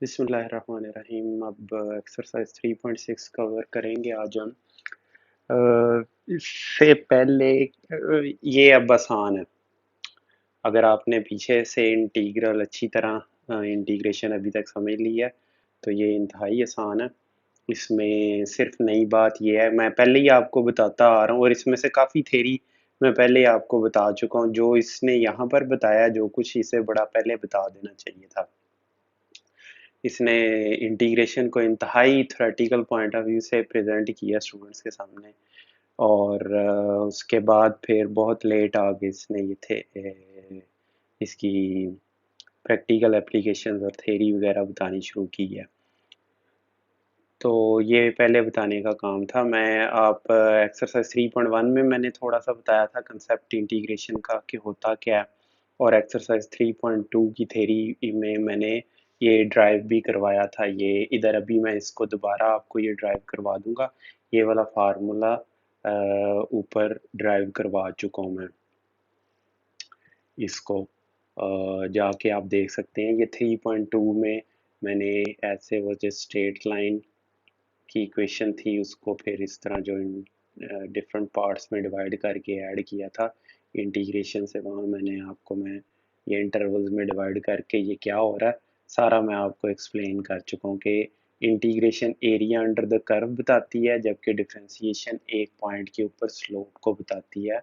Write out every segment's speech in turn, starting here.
बिस्मिल्लाहिर्रहमानिर्रहीम। अब exercise 3.6 cover करेंगे आज हम। इससे पहले ये अब आसान है। अगर आपने पीछे से इंटीग्रल अच्छी तरह इंटीग्रेशन अभी तक समझ ली है तो ये इंतहाई आसान है। इसमें सिर्फ नई बात ये है, मैं पहले ही आपको बताता आ रहा हूँ और इसमें से काफ़ी थेरी मैं पहले ही आपको बता चुका हूँ। जो इसने यहाँ पर बताया, जो कुछ इसे बड़ा पहले बता देना चाहिए था। इसने इंटीग्रेशन को इंतहाई थ्योरेटिकल पॉइंट ऑफ व्यू से प्रेजेंट किया स्टूडेंट्स के सामने, और उसके बाद फिर बहुत लेट आगे इसने ये थे इसकी प्रैक्टिकल एप्लीकेशंस और थ्योरी वगैरह बतानी शुरू की है। तो ये पहले बताने का काम था। मैं आप एक्सरसाइज 3.1 में मैंने थोड़ा सा बताया था कंसेप्ट इंटीग्रेशन का कि होता क्या है, और एक्सरसाइज 3.2 की थ्योरी में मैंने ये ड्राइव भी करवाया था। ये इधर अभी मैं इसको दोबारा आपको ये ड्राइव करवा दूंगा। ये वाला फार्मूला ऊपर ड्राइव करवा चुका हूँ मैं इसको। जाके आप देख सकते हैं। ये 3.2 में मैंने ऐसे वो जो स्ट्रेट लाइन की इक्वेशन थी उसको फिर इस तरह जो डिफरेंट पार्ट्स में डिवाइड करके ऐड किया था इंटीग्रेशन से। वहाँ मैं ये इंटरवल्स में डिवाइड करके ये क्या हो रहा है सारा मैं आपको एक्सप्लेन कर चुका हूँ कि integration area under the curve बताती है, जबकि डिफरेंशिएशन एक पॉइंट के ऊपर स्लोप को बताती है।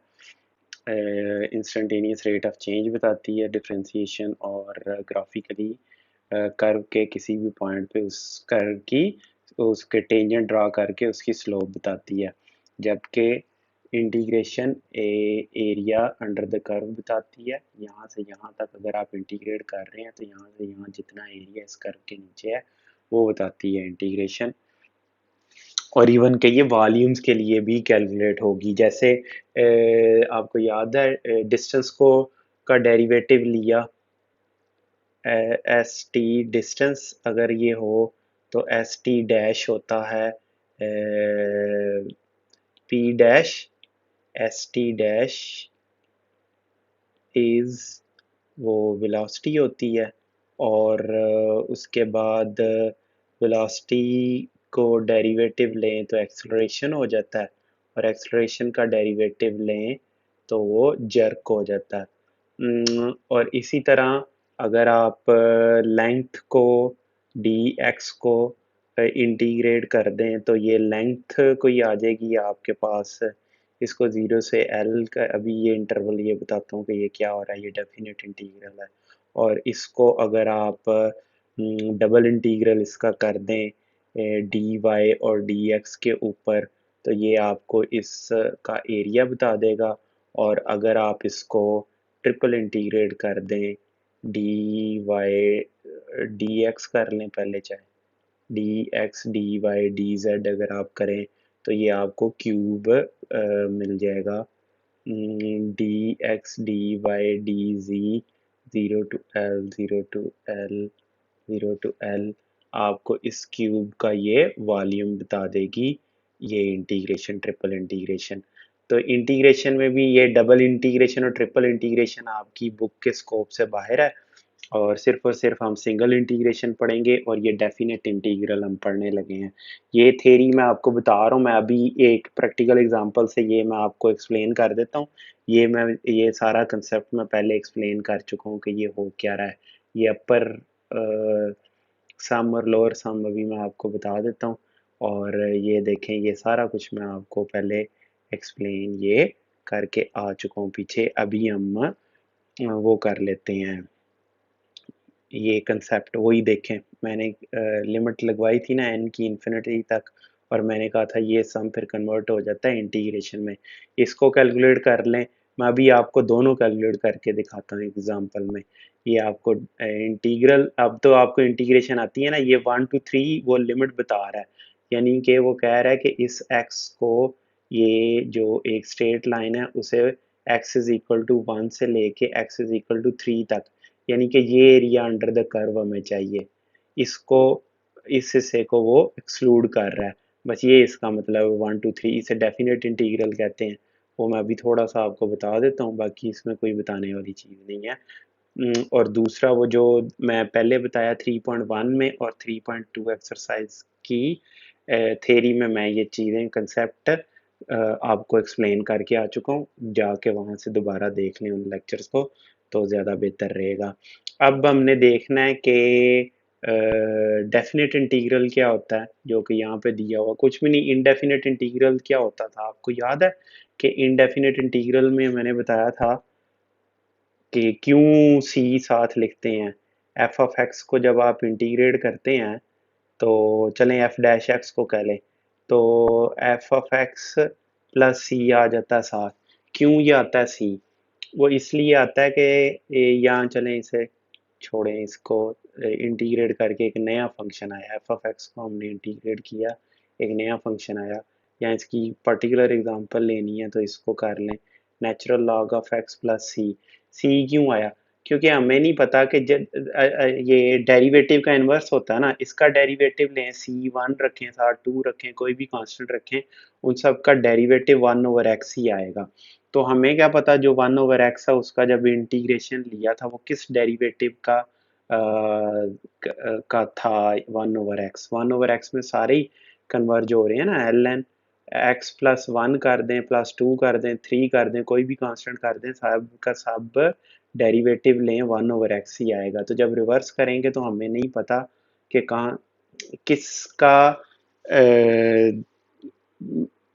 इंस्टेंटेनियस रेट ऑफ चेंज बताती है डिफरेंशिएशन, और ग्राफिकली कर्व के किसी भी पॉइंट पे उस कर्व की उसके टेंजेंट ड्रा करके उसकी स्लोप बताती है। जबकि integration area under the curve बताती है। यहाँ से यहाँ तक अगर आप इंटीग्रेट कर रहे हैं तो यहाँ से यहाँ जितना एरिया इस कर्व के नीचे है वो बताती है इंटीग्रेशन। और इवन के ये वॉल्यूम्स के लिए भी कैलकुलेट होगी। जैसे आपको याद है डिस्टेंस को का डेरिवेटिव लिया, एस टी डिस्टेंस अगर ये हो तो एस टी डैश होता है P dash. S T dash is वो वेलोसिटी होती है, और उसके बाद वेलोसिटी को डेरिवेटिव लें तो एक्सेलरेशन हो जाता है, और एक्सेलरेशन का डेरिवेटिव लें तो वो जर्क हो जाता है। और इसी तरह अगर आप लेंथ को डी एक्स को इंटीग्रेट कर दें तो ये लेंथ कोई आ जाएगी आपके पास। इसको ज़ीरो से एल का अभी ये इंटरवल ये बताता हूँ कि ये क्या हो रहा है। ये डेफिनेट इंटीग्रल है, और इसको अगर आप डबल इंटीग्रल इसका कर दें डी वाई और डी एक्स के ऊपर तो ये आपको इसका एरिया बता देगा। और अगर आप इसको ट्रिपल इंटीग्रेट कर दें डी वाई डी एक्स कर लें पहले, चाहे D X D Y D Z अगर आप करें तो ये आपको क्यूब मिल जाएगा। D X D Y D G zero to L zero to L zero to L आपको इस क्यूब का ये वॉल्यूम बता देगी ये इंटीग्रेशन ट्रिपल इंटीग्रेशन। तो इंटीग्रेशन में भी ये डबल इंटीग्रेशन और ट्रिपल इंटीग्रेशन आपकी बुक के स्कोप से बाहर है, और सिर्फ हम सिंगल इंटीग्रेशन पढ़ेंगे और ये डेफिनेट इंटीग्रल हम पढ़ने लगे हैं। ये थ्योरी मैं आपको बता रहा हूँ। मैं अभी एक प्रैक्टिकल एग्जांपल से ये मैं आपको एक्सप्लेन कर देता हूँ। ये सारा कंसेप्ट मैं पहले एक्सप्लेन कर चुका हूँ कि ये हो क्या रहा है। ये अपर सम और लोअर सम अभी मैं आपको बता देता हूँ, और ये देखें ये सारा कुछ मैं आपको पहले एक्सप्लेन ये करके आ चुका हूँ पीछे। अभी हम वो कर लेते हैं ये कंसेप्ट। वही देखें मैंने लिमिट लगवाई थी ना एन की इन्फिनिटी तक, और मैंने कहा था ये सम फिर कन्वर्ट हो जाता है इंटीग्रेशन में। इसको कैलकुलेट कर लें। मैं अभी आपको दोनों कैलकुलेट करके दिखाता हूँ एग्जांपल में। ये आपको इंटीग्रल, अब तो आपको इंटीग्रेशन आती है ना। ये 1 to 3 वो लिमिट बता रहा है, यानी कि वो कह रहा है कि इस x को, ये जो एक स्ट्रेट लाइन है उसे x इज इक्वल टू 1 से लेके x इज इक्वल टू 3 तक, यानी कि ये एरिया अंडर द कर्व हमें चाहिए। इसको इस हिस्से को वो एक्सक्लूड कर रहा है। बस ये इसका मतलब 1 to 3 इसे डेफिनेट इंटीग्रल कहते हैं। वो मैं अभी थोड़ा सा आपको बता देता हूँ, बाकी इसमें कोई बताने वाली चीज़ नहीं है। और दूसरा वो जो मैं पहले बताया 3.1 में और 3.2 एक्सरसाइज की थ्योरी में मैं ये चीज़ें कंसेप्ट आपको एक्सप्लेन करके आ चुका हूँ। जाके वहाँ से दोबारा देख लें उन लेक्चर्स को तो ज़्यादा बेहतर रहेगा। अब हमने देखना है कि डेफिनेट इंटीग्रल क्या होता है, जो कि यहाँ पे दिया हुआ कुछ भी नहीं। इनडेफिनेट इंटीग्रल क्या होता था आपको याद है कि इनडेफिनेट इंटीग्रल में मैंने बताया था कि क्यों सी साथ लिखते हैं। एफ ऑफ एक्स को जब आप इंटीग्रेट करते हैं तो चलें एफ डैश एक्स को कह लें तो एफ ऑफ एक्स प्लस सी आ जाता है साथ। क्यों ये आता है सी? वो इसलिए आता है कि यहाँ चलें इसे छोड़ें, इसको इंटीग्रेट करके एक नया फंक्शन आया। एफ ऑफ एक्स को हमने इंटीग्रेट किया, एक नया फंक्शन आया। या इसकी पर्टिकुलर एग्जांपल लेनी है तो इसको कर लें natural log of x plus c. C क्यों आया? क्योंकि हमें नहीं पता कि जब ये डेरिवेटिव का इन्वर्स होता है ना, इसका डेरिवेटिव लें, सी वन रखें साथ टू रखें कोई भी कांस्टेंट रखें, उन सब का डेरिवेटिव वन ओवर एक्स ही आएगा। तो हमें क्या पता जो वन ओवर एक्स है उसका जब इंटीग्रेशन लिया था वो किस डेरिवेटिव का था। वन ओवर एक्स में सारे ही कन्वर्ज हो रहे हैं ना। L N X plus one कर दें प्लस टू कर दें थ्री कर दें कोई भी कांस्टेंट कर दें, सब का सब डेरिवेटिव लें वन ओवर एक्स ही आएगा। तो जब रिवर्स करेंगे तो हमें नहीं पता कि कहाँ किसका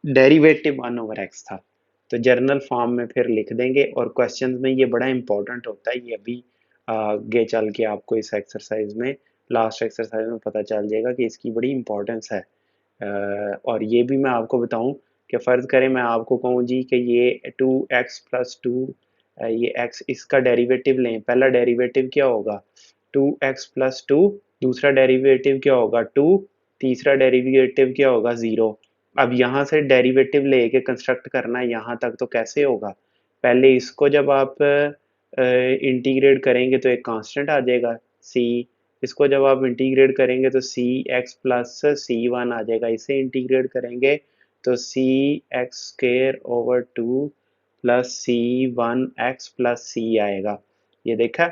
डेरिवेटिव वन ओवर एक्स था। तो जर्नल फॉर्म में फिर लिख देंगे और क्वेश्चंस में ये बड़ा इंपॉर्टेंट होता है। ये अभी आगे चल के आपको इस एक्सरसाइज में लास्ट एक्सरसाइज में पता चल जाएगा कि इसकी बड़ी इंपॉर्टेंस है। और ये भी मैं आपको बताऊं कि फ़र्ज़ करें मैं आपको कहूँ जी कि ये टू एक्स प्लस टू, ये एक्स इसका डेरिवेटिव लें। पहला डेरिवेटिव क्या होगा? Two X plus two. दूसरा डेरिवेटिव क्या होगा? टू। तीसरा डेरिवेटिव क्या होगा? ज़ीरो। अब यहाँ से डेरिवेटिव लेके कंस्ट्रक्ट करना है यहाँ तक तो कैसे होगा? पहले इसको जब आप इंटीग्रेट करेंगे तो एक कांस्टेंट आ जाएगा सी। इसको जब आप इंटीग्रेट करेंगे तो c x plus c one आ जाएगा। इसे इंटीग्रेट करेंगे तो c x square over two plus c one x plus c आएगा। ये देखा,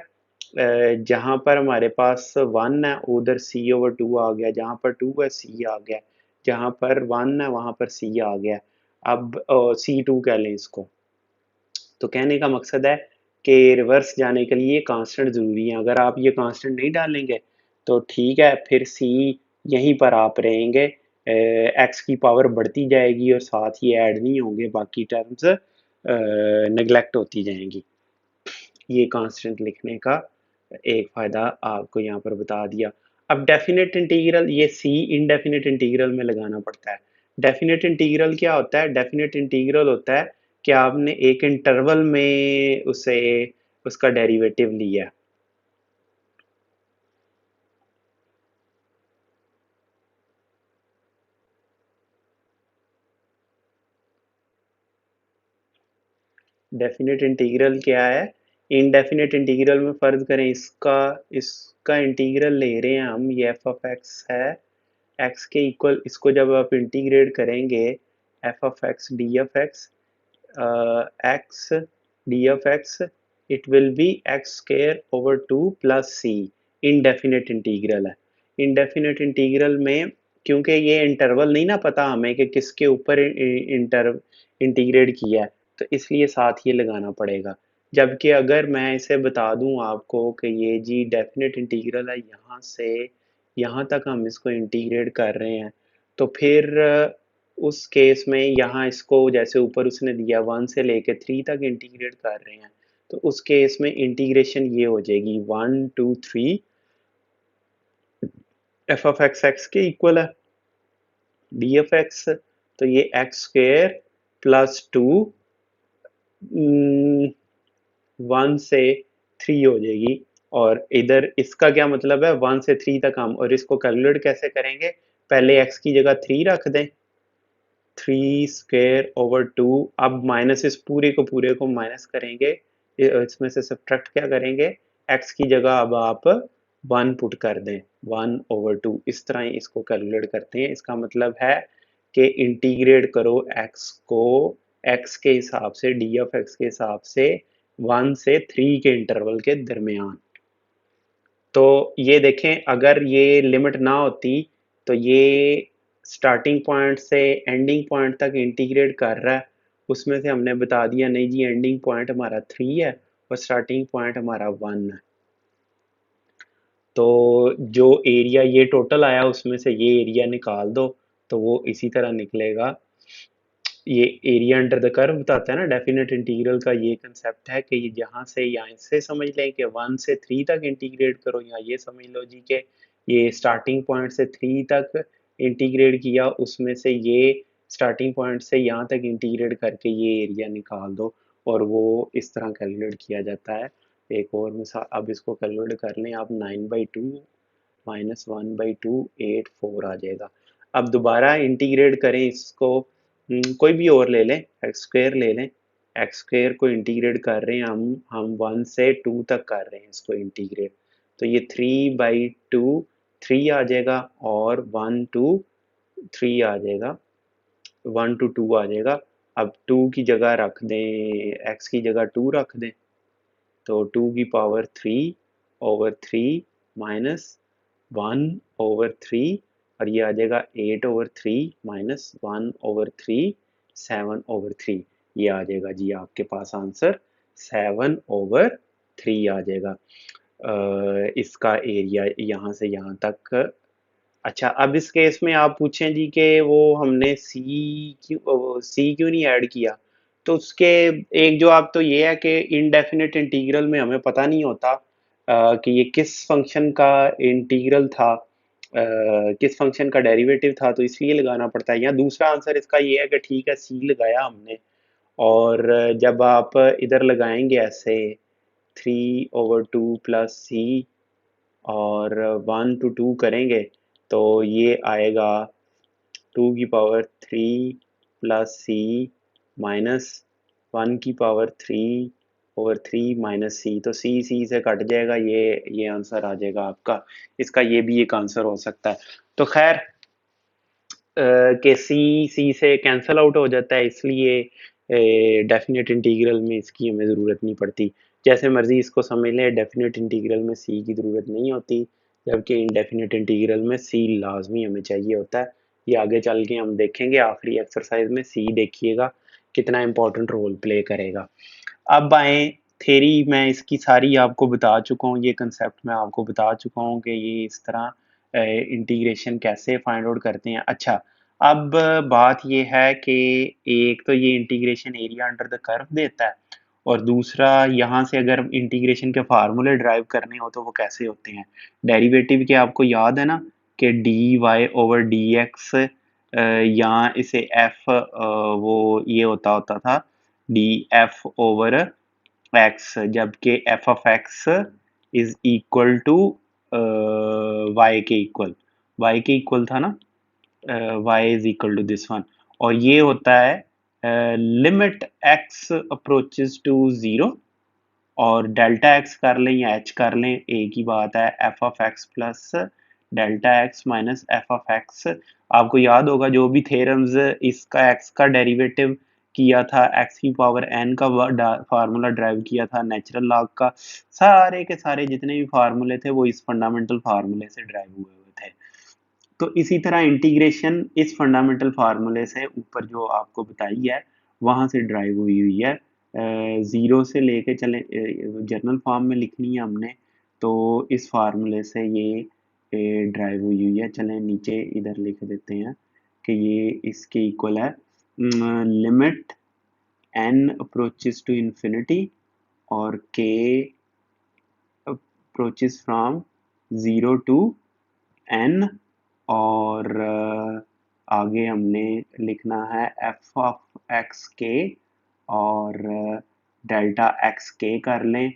जहाँ पर हमारे पास वन है उधर सी ओवर टू आ गया, जहाँ पर टू है सी आ गया, जहाँ पर वन है वहाँ पर सी आ गया। अब सी टू कह लें इसको। तो कहने का मकसद है कि रिवर्स जाने के लिए कांस्टेंट ज़रूरी है। अगर आप ये कांस्टेंट नहीं डालेंगे तो ठीक है, फिर सी यहीं पर आप रहेंगे, एक्स की पावर बढ़ती जाएगी और साथ ही ऐड नहीं होंगे, बाकी टर्म्स नेगलेक्ट होती जाएंगी। ये कांस्टेंट लिखने का एक फ़ायदा आपको यहाँ पर बता दिया। अब डेफिनेट इंटीग्रल, ये सी इनडेफिनेट इंटीग्रल में लगाना पड़ता है। डेफिनेट इंटीग्रल क्या होता है? डेफिनेट इंटीग्रल होता है कि आपने एक इंटरवल में उसे उसका डेरिवेटिव लिया। डेफिनेट इंटीग्रल क्या है? इनडेफिनेट इंटीग्रल में फ़र्ज करें इसका इसका इंटीग्रल ले रहे हैं हम, ये एफ ऑफ एक्स है एक्स के इक्वल। इसको जब आप इंटीग्रेट करेंगे F of x D F X X D of X, it will be X square over two plus C. Indefinite integral है। इनडेफिनेट इंटीग्रल में क्योंकि ये इंटरवल नहीं ना पता हमें कि किसके ऊपर इंटीग्रेट किया है तो इसलिए साथ ये लगाना पड़ेगा। जबकि अगर मैं इसे बता दूं आपको कि ये जी डेफिनेट इंटीग्रल है, यहाँ से यहाँ तक हम इसको इंटीग्रेट कर रहे हैं, तो फिर उस केस में यहाँ इसको जैसे ऊपर उसने दिया वन से लेके थ्री तक इंटीग्रेट कर रहे हैं, तो उस केस में इंटीग्रेशन ये हो जाएगी one two three F of x x के इक्वल है डी एफ एक्स, तो ये x square plus two one से थ्री हो जाएगी। और इधर इसका क्या मतलब है? वन से थ्री तक हम, और इसको कैलकुलेट कैसे करेंगे? पहले एक्स की जगह थ्री रख दें, थ्री स्क्र ओवर टू। अब माइनस इस पूरे को माइनस करेंगे, इसमें से सब्ट्रैक्ट क्या करेंगे? एक्स की जगह अब आप वन पुट कर दें, वन ओवर टू। इस तरह ही इसको कैलकुलेट करते हैं। इसका मतलब है कि इंटीग्रेट करो एक्स को एक्स के हिसाब से डी ऑफ एक्स के हिसाब से 1 से 3 के इंटरवल के दरमियान। तो ये देखें, अगर ये लिमिट ना होती तो ये स्टार्टिंग पॉइंट से एंडिंग पॉइंट तक इंटीग्रेट कर रहा है, उसमें से हमने बता दिया नहीं जी एंडिंग पॉइंट हमारा 3 है और स्टार्टिंग पॉइंट हमारा 1 है। तो जो एरिया ये टोटल आया उसमें से ये एरिया निकाल दो, तो वो इसी तरह निकलेगा। ये एरिया अंडर द कर्व बताता है ना, डेफिनेट इंटीग्रल का ये कंसेप्ट है कि ये यहाँ से यहाँ से समझ लें कि 1 से 3 तक इंटीग्रेट करो, या ये समझ लो जी कि ये स्टार्टिंग पॉइंट से 3 तक इंटीग्रेट किया, उसमें से ये स्टार्टिंग पॉइंट से यहाँ तक इंटीग्रेट करके ये एरिया निकाल दो, और वो इस तरह कैलकुलेट किया जाता है। एक और मिसाल, अब इसको कैलकुलेट कर लें आप, 9/2 -1/2 8/4 आ जाएगा। अब दोबारा इंटीग्रेट करें इसको, कोई भी और ले लें, एक्स स्क्वेयर ले लें, एक्स स्क्वेयर को इंटीग्रेट कर रहे हैं हम 1 से 2 तक कर रहे हैं इसको इंटीग्रेट, तो ये 3/2 3 आ जाएगा, और 1 to 3 आ जाएगा, 1 to 2 आ जाएगा। अब 2 की जगह रख दें, एक्स की जगह 2 रख दें, तो 2 की पावर 3/3 माइनस 1/3, और ये आ जाएगा 8/3 माइनस 1/3 7/3। ये आ जाएगा जी आपके पास आंसर 7/3 आ जाएगा इसका एरिया यहाँ से यहाँ तक। अच्छा, अब इस केस में आप पूछें जी कि वो हमने सी क्यों नहीं ऐड किया, तो उसके एक जवाब तो ये है कि इनडेफिनेट इंटीग्रल में हमें पता नहीं होता कि ये किस फंक्शन का इंटीग्रल था, किस फंक्शन का डेरिवेटिव था, तो इसलिए लगाना पड़ता है। या दूसरा आंसर इसका ये है कि ठीक है सी लगाया हमने, और जब आप इधर लगाएंगे ऐसे 3/2 प्लस सी और 1 to 2 करेंगे, तो ये आएगा 2 की पावर 3 प्लस सी माइनस 1 की पावर 3/3 माइनस सी, तो सी से कट जाएगा, ये आंसर आ जाएगा आपका। इसका ये भी एक आंसर हो सकता है। तो खैर के सी से कैंसल आउट हो जाता है, इसलिए डेफिनेट इंटीग्रल में इसकी हमें ज़रूरत नहीं पड़ती। जैसे मर्जी इसको समझ लें, डेफिनेट इंटीग्रल में सी की ज़रूरत नहीं होती, जबकि इनडेफिनेट इंटीग्रल में सी लाजमी हमें चाहिए होता है। ये आगे चल के हम देखेंगे, आखिरी एक्सरसाइज में सी देखिएगा कितना इंपॉर्टेंट रोल प्ले करेगा। अब आए थेरी, मैं इसकी सारी आपको बता चुका हूँ, ये कंसेप्ट मैं आपको बता चुका हूँ कि ये इस तरह इंटीग्रेशन कैसे फाइंड आउट करते हैं। अच्छा, अब बात ये है कि एक तो ये integration area under the curve देता है, और दूसरा यहाँ से अगर इंटीग्रेशन के फार्मूले ड्राइव करने हो तो वो कैसे होते हैं। डेरिवेटिव के आपको याद है ना कि dy/dx, या इसे f वो ये होता था df/x, जबकि f(x) is equal to y के इक्वल था ना, y is equal to this one, और ये होता है लिमिट x अप्रोचेस टू 0, और डेल्टा x कर लें या h कर लें, एक ही बात है, f(x) plus delta x minus f(x). आपको याद होगा जो भी थेरम्स इसका x का डेरिवेटिव किया था, x की पावर n का फार्मूला ड्राइव किया था नेचुरल लॉग का, सारे के सारे जितने भी फार्मूले थे वो इस फंडामेंटल फार्मूले से ड्राइव हुए थे। तो इसी तरह इंटीग्रेशन इस फंडामेंटल फार्मूले से ऊपर जो आपको बताई है वहां से ड्राइव हुई हुई है। ज़ीरो से लेके चले, जर्नल फॉर्म में लिखनी है हमने, तो इस फार्मूले से ये ड्राइव हुई हुई है। चलें नीचे इधर लिख देते हैं कि ये इसके इक्वल है limit n approaches to infinity और k approaches from 0 to n, और आगे हमने लिखना है एफ ऑफ एक्स के, और डेल्टा एक्स के कर लें,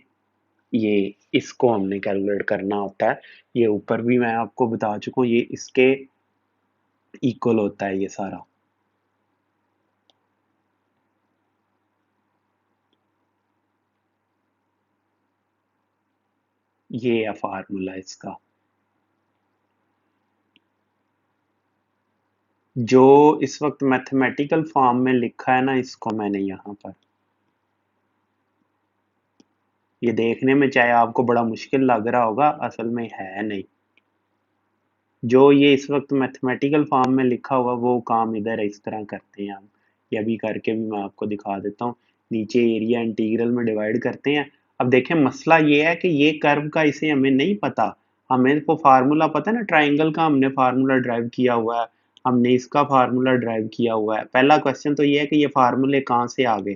ये इसको हमने कैलकुलेट करना होता है। ये ऊपर भी मैं आपको बता चुका हूँ, ये इसके इक्वल होता है ये सारा। ये है फार्मूला इसका, जो इस वक्त मैथमेटिकल फॉर्म में लिखा है ना, इसको मैंने यहाँ पर ये देखने में चाहे आपको बड़ा मुश्किल लग रहा होगा, असल में है नहीं। जो ये इस वक्त मैथमेटिकल फॉर्म में लिखा हुआ वो काम इधर इस तरह करते हैं हम। ये अभी करके भी मैं आपको दिखा देता हूँ। नीचे एरिया इंटीग्रल में डिवाइड करते हैं। अब देखें मसला ये है कि ये कर्व का इसे हमें नहीं पता। हमें तो फार्मूला पता है ना, ट्राइंगल का हमने फार्मूला ड्राइव किया हुआ है, हमने इसका फार्मूला ड्राइव किया हुआ है। पहला क्वेश्चन तो ये है कि ये फार्मूले कहाँ से आ गए,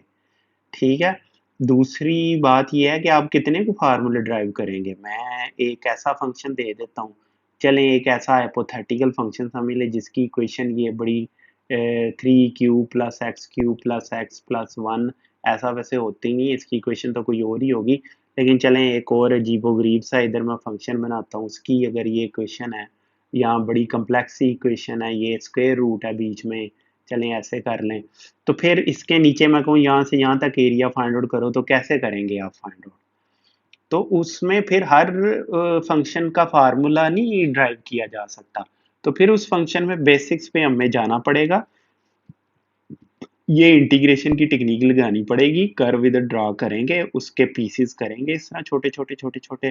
ठीक है। दूसरी बात ये है कि आप कितने को फार्मूले ड्राइव करेंगे। मैं एक ऐसा फंक्शन दे देता हूँ, चलें एक ऐसा हाइपोथेटिकल फंक्शन समझ लें जिसकी इक्वेशन ये बड़ी 3q plus x Q plus x plus one, ऐसा वैसे होती नहीं है, इसकी इक्वेशन तो कोई और ही होगी। लेकिन चलें एक और अजीबोगरीब सा इधर मैं फंक्शन बनाता हूँ, उसकी अगर ये इक्वेशन है, यहाँ बड़ी कम्प्लेक्स सी इक्वेशन है, ये स्क्वायर रूट है बीच में, चलें ऐसे कर लें। तो फिर इसके नीचे मैं कहूँ यहाँ से यहाँ तक एरिया फाइंड आउट करो, तो कैसे करेंगे आप फाइंड आउट। तो उसमें फिर हर फंक्शन का फार्मूला नहीं ड्राइव किया जा सकता, तो फिर उस फंक्शन में बेसिक्स पे हमें जाना पड़ेगा, ये इंटीग्रेशन की टेक्निक लगानी पड़ेगी, कर्व इधर ड्रा करेंगे, उसके पीसेस करेंगे इस तरह छोटे छोटे छोटे छोटे।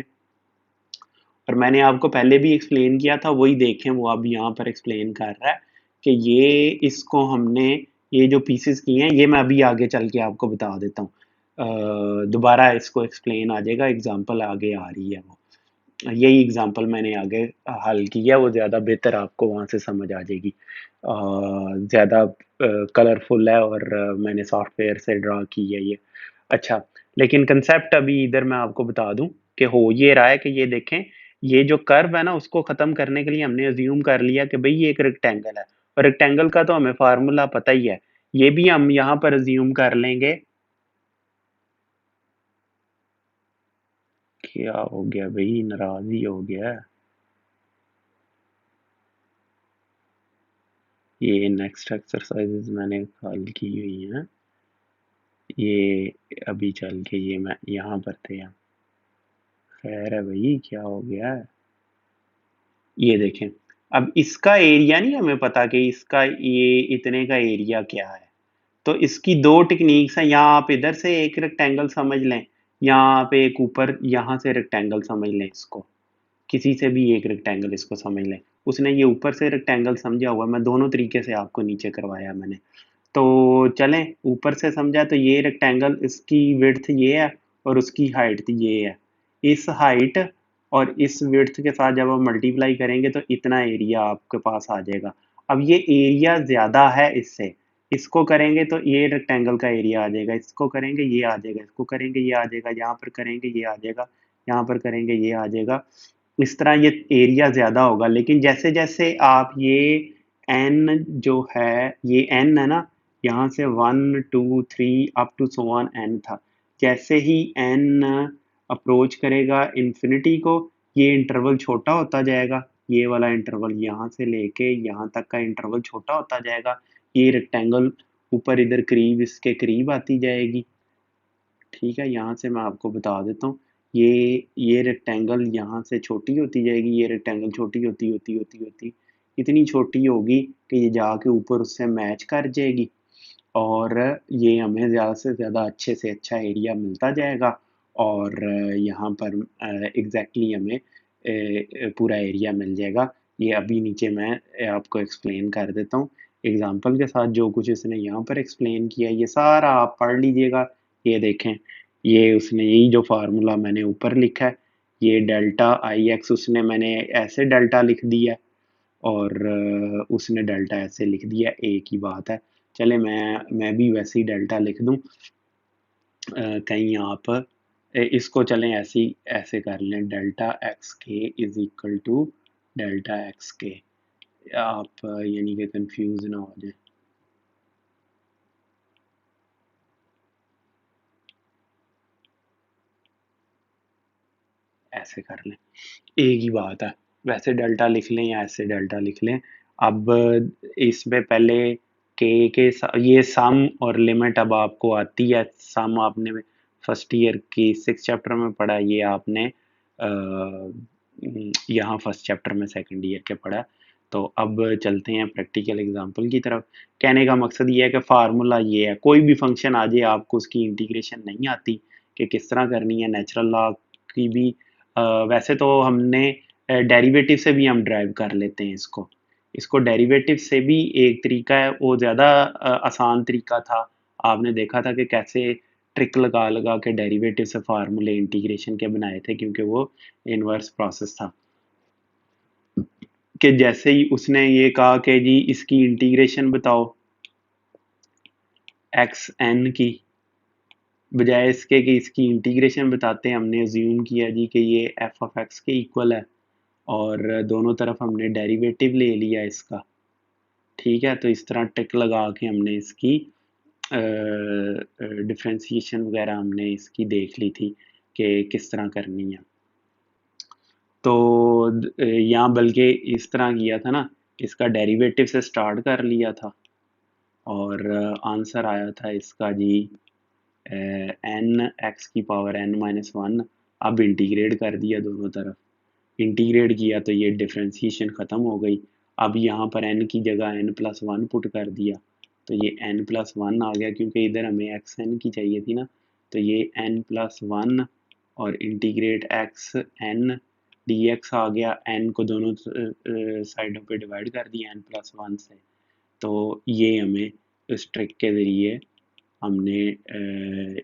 और मैंने आपको पहले भी एक्सप्लेन किया था, वही देखें वो अब यहाँ पर एक्सप्लेन कर रहा है कि ये इसको हमने ये जो पीसेस किए हैं ये मैं अभी आगे चल के आपको बता देता हूँ। दोबारा इसको एक्सप्लेन आ जाएगा, एग्जांपल आगे आ रही है वो, यही एग्जांपल मैंने आगे हल किया, वो ज़्यादा बेहतर आपको वहाँ से समझ आ जाएगी। ज़्यादा कलरफुल है और मैंने सॉफ्टवेयर से ड्रा की है ये। अच्छा, लेकिन कंसेप्ट अभी इधर मैं आपको बता दूं कि हो ये रहा है कि ये देखें, ये जो कर्व है ना उसको खत्म करने के लिए हमने अज्यूम कर लिया कि भाई ये एक रेक्टेंगल है, और रेक्टेंगल का तो हमें फार्मूला पता ही है। ये भी हम यहाँ पर अज्यूम कर लेंगे। क्या हो गया भाई, नाराज ही हो गया। ये नेक्स्ट एक्सरसाइजेज मैंने हल की हुई हैं, ये अभी चल के ये मैं यहाँ पर थे हम। खैर है भाई, क्या हो गया है। ये देखें, अब इसका एरिया नहीं हमें पता कि इसका ये इतने का एरिया क्या है। तो इसकी दो टेक्निक्स हैं, यहाँ आप इधर से एक रेक्टेंगल समझ लें, यहाँ आप एक ऊपर यहाँ से रेक्टेंगल समझ लें, इसको किसी से भी एक रेक्टेंगल इसको समझ लें। उसने ये ऊपर से रेक्टेंगल समझा हुआ, मैं दोनों तरीके से आपको नीचे करवाया मैंने। तो चलें ऊपर से समझा, तो ये रेक्टेंगल इसकी विड्थ ये है और उसकी हाइट ये है। इस हाइट और इस विड्थ के साथ जब आप मल्टीप्लाई करेंगे तो इतना एरिया आपके पास आ जाएगा। अब ये एरिया ज़्यादा है इससे, इसको करेंगे तो ये रेक्टेंगल का एरिया आ जाएगा, इसको करेंगे ये आ जाएगा, इसको करेंगे ये आ जाएगा, यहाँ पर करेंगे ये आ जाएगा, यहाँ पर करेंगे ये आ जाएगा। इस तरह ये एरिया ज़्यादा होगा। लेकिन जैसे जैसे आप ये एन जो है, ये एन है ना, यहाँ से 1 2 3 up to so on N था। जैसे ही एन अप्रोच करेगा इन्फिनिटी को, ये इंटरवल छोटा होता जाएगा, ये वाला इंटरवल यहाँ से लेके यहाँ तक का इंटरवल छोटा होता जाएगा। ये रेक्टेंगल ऊपर इधर करीब इसके करीब आती जाएगी। ठीक है, यहाँ से मैं आपको बता देता हूँ, ये रेक्टेंगल यहाँ से छोटी होती जाएगी, ये रेक्टेंगल छोटी होती होती होती होती इतनी छोटी होगी कि ये जाके ऊपर उससे मैच कर जाएगी, और ये हमें ज़्यादा से ज़्यादा अच्छे से अच्छा एरिया मिलता जाएगा। और यहाँ पर एग्जैक्टली हमें पूरा एरिया मिल जाएगा। ये अभी नीचे मैं आपको एक्सप्लेन कर देता हूँ एग्जाम्पल के साथ, जो कुछ इसने यहाँ पर एक्सप्लेन किया ये सारा आप पढ़ लीजिएगा। ये देखें, ये उसने यही जो फार्मूला मैंने ऊपर लिखा है, ये डेल्टा आई एक्स उसने मैंने ऐसे डेल्टा लिख दिया है, और उसने डेल्टा ऐसे लिख दिया, एक ही बात है। चले मैं भी वैसे ही डेल्टा लिख दूं, कहीं आप इसको चलें ऐसे ऐसे कर लें, डेल्टा एक्स के is equal to delta X के, आप यानी कि कंफ्यूज ना हो जाए। ऐसे कर लें, एक ही बात है, वैसे डेल्टा लिख लें या ऐसे डेल्टा लिख लें। अब इसमें पहले ये सम और लिमिट अब आपको आती है। सम आपने फर्स्ट ईयर की 6 चैप्टर में पढ़ा, ये आपने यहाँ फर्स्ट चैप्टर में सेकंड ईयर के पढ़ा। तो अब चलते हैं प्रैक्टिकल एग्जांपल की तरफ। कहने का मकसद ये है कि फार्मूला ये है, कोई भी फंक्शन आ जाए आपको उसकी इंटीग्रेशन नहीं आती कि किस तरह करनी है। नेचुरल लॉ की भी वैसे तो हमने डेरिवेटिव से भी हम ड्राइव कर लेते हैं इसको डेरिवेटिव से भी एक तरीका है, वो ज़्यादा आसान तरीका था। आपने देखा था कि कैसे ट्रिक लगा लगा के डेरिवेटिव से फार्मूले इंटीग्रेशन के बनाए थे, क्योंकि वो इनवर्स प्रोसेस था। कि जैसे ही उसने ये कहा कि जी इसकी इंटीग्रेशन बताओ एक्स एन की, बजाय इसके कि इसकी इंटीग्रेशन बताते हैं, हमने अज्यूम किया जी कि ये एफ ऑफ एक्स के इक्वल है और दोनों तरफ हमने डेरिवेटिव ले लिया इसका। ठीक है, तो इस तरह ट्रिक लगा के हमने इसकी डिफ्रेंसिएशन वगैरह हमने इसकी देख ली थी कि किस तरह करनी है। तो यहाँ बल्कि इस तरह किया था ना, इसका डेरिवेटिव से स्टार्ट कर लिया था और आंसर आया था इसका जी एन एक्स की पावर एन माइनस वन। अब इंटीग्रेट कर दिया दोनों तरफ, इंटीग्रेट किया तो ये डिफ्रेंसिएशन ख़त्म हो गई। अब यहाँ पर n की जगह n प्लस वन पुट कर दिया तो ये n प्लस वन आ गया, क्योंकि इधर हमें एक्स एन की चाहिए थी ना। तो ये n प्लस वन और integrate x n d x आ गया। n को दोनों साइडों पे डिवाइड कर दिया n प्लस वन से। तो ये हमें इस ट्रिक के ज़रिए हमने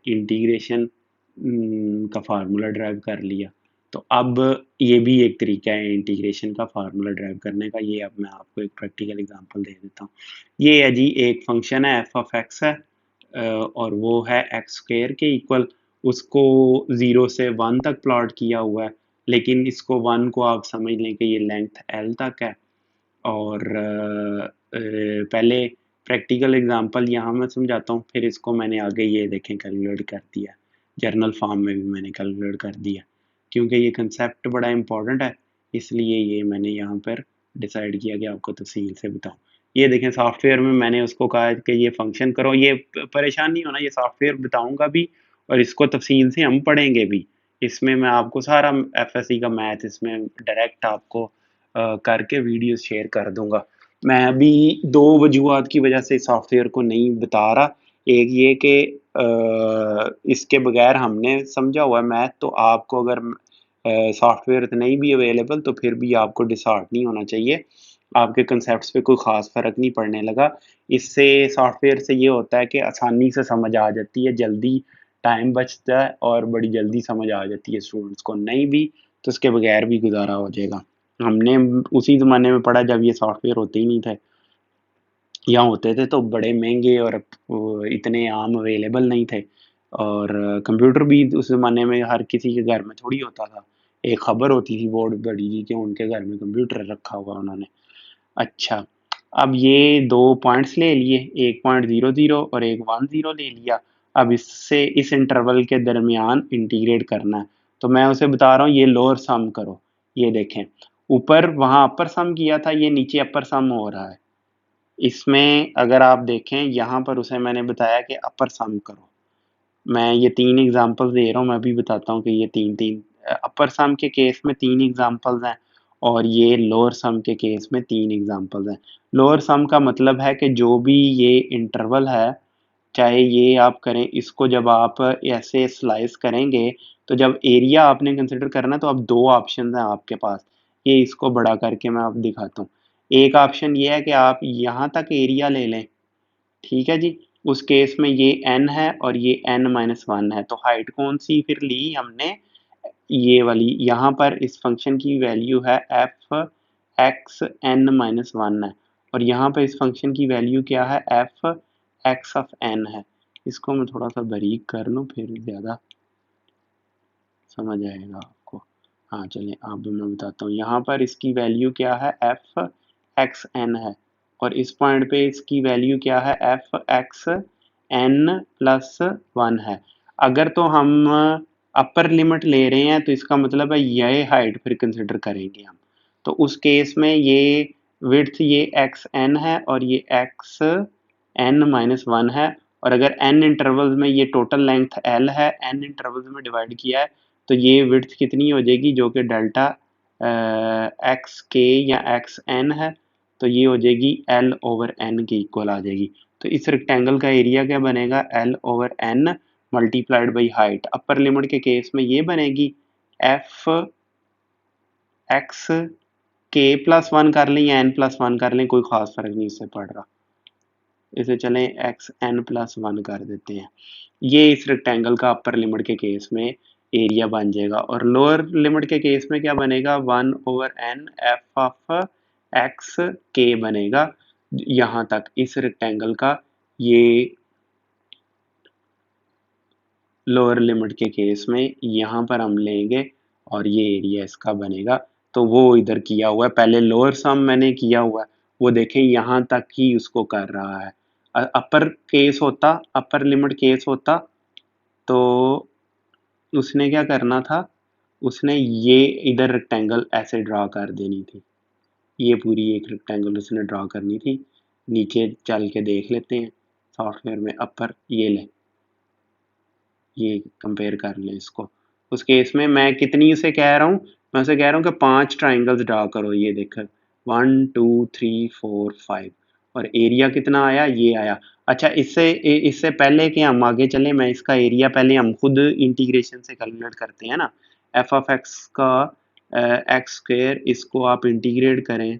इंटीग्रेशन का फार्मूला ड्राइव कर लिया। तो अब ये भी एक तरीका है इंटीग्रेशन का फार्मूला ड्राइव करने का। ये अब मैं आपको एक प्रैक्टिकल एग्जांपल दे देता हूँ। ये है जी, एक फंक्शन है एफ ऑफ एक्स है और वो है एक्स स्क्वायर के इक्वल। उसको 0 से 1 तक प्लॉट किया हुआ है, लेकिन इसको 1 को आप समझ लें कि ये लेंथ एल तक है। और पहले प्रैक्टिकल एग्जांपल यहाँ मैं समझाता हूँ, फिर इसको मैंने आगे ये देखें कैलकुलेट कर दिया, जर्नल फॉर्म में भी मैंने कैलकुलेट कर दिया, क्योंकि ये कंसेप्ट बड़ा इंपॉर्टेंट है, इसलिए ये मैंने यहाँ पर डिसाइड किया कि आपको तफसील से बताऊँ। ये देखें, सॉफ्टवेयर में मैंने उसको कहा कि ये फंक्शन करो। ये परेशान नहीं होना, ये सॉफ्टवेयर बताऊँगा भी और इसको तफसील से हम पढ़ेंगे भी। इसमें मैं आपको सारा एफएससी का मैथ इसमें डायरेक्ट आपको करके वीडियो शेयर कर दूंगा। मैं अभी दो वजूहत की वजह से सॉफ्टवेयर को नहीं बता रहा। एक ये कि इसके बगैर हमने समझा हुआ है मैथ, तो आपको अगर सॉफ्टवेयर नहीं भी अवेलेबल तो फिर भी आपको डिसहार्ट नहीं होना चाहिए। आपके कंसेप्ट्स पे कोई ख़ास फ़र्क नहीं पड़ने लगा। इससे सॉफ्टवेयर से ये होता है कि आसानी से समझ आ जाती है, जल्दी टाइम बचता है और बड़ी जल्दी समझ आ जाती है स्टूडेंट्स को। नहीं भी तो उसके बगैर भी गुजारा हो जाएगा। हमने उसी ज़माने में पढ़ा जब ये सॉफ्टवेयर होते ही नहीं थे, या होते थे तो बड़े महंगे और इतने आम अवेलेबल नहीं थे। और कंप्यूटर भी उस ज़माने में हर किसी के घर में थोड़ी होता था। एक खबर होती थी बहुत बड़ी जी कि उनके घर में कंप्यूटर रखा हुआ उन्होंने। अच्छा, अब ये दो पॉइंट्स ले लिए, एक पॉइंट 0 0 और एक 1 0 ले लिया। अब इससे इस इंटरवल के दरमियान इंटीग्रेट करना है, तो मैं उसे बता रहा हूँ ये लोअर सम करो। ये देखें, ऊपर वहाँ अपर सम किया था, ये नीचे अपर सम हो रहा है। इसमें अगर आप देखें यहाँ पर उसे मैंने बताया कि अपर सम करो। मैं ये 3 एग्ज़ाम्पल्स दे रहा हूँ, मैं भी बताता हूँ कि ये 3-3 अपर सम के केस में 3 एग्ज़ाम्पल्स हैं और ये लोअर सम के केस में 3 एग्ज़ाम्पल्स हैं। लोअर सम का मतलब है कि जो भी ये इंटरवल है, चाहे ये आप करें, इसको जब आप ऐसे स्लाइस करेंगे तो जब एरिया आपने कंसिडर करना तो अब 2 ऑप्शंस हैं आपके पास। ये इसको बड़ा करके मैं आपको दिखाता हूँ। एक ऑप्शन ये है कि आप यहाँ तक एरिया ले लें, ठीक है जी। उस केस में ये n है और ये n माइनस वन है, तो हाइट कौन सी फिर ली हमने, ये वाली। यहाँ पर इस फंक्शन की वैल्यू है F X N minus one है और यहाँ पर इस फंक्शन की वैल्यू क्या है, एफ एक्स ऑफ एन है। इसको मैं थोड़ा सा बारीक कर लूँ फिर ज़्यादा समझ आएगा आपको। हाँ चलिए, अब मैं बताता हूँ। यहाँ पर इसकी वैल्यू क्या है, एफ एक्स एन है और इस पॉइंट पे इसकी वैल्यू क्या है, F X N plus one है। अगर तो हम अपर लिमिट ले रहे हैं तो इसका मतलब है ये हाइट फिर कंसिडर करेंगे हम। तो उस केस में ये विड्थ ये एक्स एन है और ये एक्स एन माइनस वन है। और अगर एन इंटरवल्स में ये टोटल लेंथ एल है, एन इंटरवल्स में डिवाइड किया है, तो ये विड्थ कितनी हो जाएगी, जो कि डेल्टा एक्स के या एक्स एन है, तो ये हो जाएगी एल ओवर एन के इक्वल आ जाएगी। तो इस रेक्टेंगल का एरिया क्या बनेगा, L over N multiplied by height. Upper limit के केस में ये बनेगी एफ एक्स के प्लस वन कर लें या एन प्लस वन कर लें, कोई खास फर्क नहीं इससे पड़ रहा, इसे चलें एक्स एन प्लस वन कर देते हैं। ये इस रेक्टेंगल का अपर लिमिट के केस में एरिया बन जाएगा। और लोअर लिमिट के केस में क्या बनेगा, 1/n एफ ऑफ एक्स के बनेगा। यहाँ तक इस रेक्टेंगल का ये लोअर लिमिट के केस में यहाँ पर हम लेंगे और ये एरिया इसका बनेगा। तो वो इधर किया हुआ है, पहले लोअर सम मैंने किया हुआ है, वो देखें यहाँ तक ही उसको कर रहा है। अपर केस होता, अपर लिमिट केस होता तो उसने क्या करना था, उसने ये इधर रेक्टेंगल ऐसे ड्रा कर देनी थी, ये पूरी एक रेक्टेंगल उसने ड्रा करनी थी। नीचे चल के देख लेते हैं सॉफ्टवेयर में, अपर ये ले, ये कंपेयर कर लें इसको। उस केस में मैं कितनी उसे कह रहा हूँ, मैं उसे कह रहा हूँ कि 5 ट्राइंगल्स ड्रा करो। ये देखो 1 2 3 4 5 और एरिया कितना आया, ये आया। अच्छा इससे पहले कि हम आगे चलें, मैं इसका एरिया पहले हम खुद इंटीग्रेशन से कैलकुलेट करते हैं ना। एफ ऑफ एक्स का एक्स स्क्वेयर, इसको आप इंटीग्रेट करें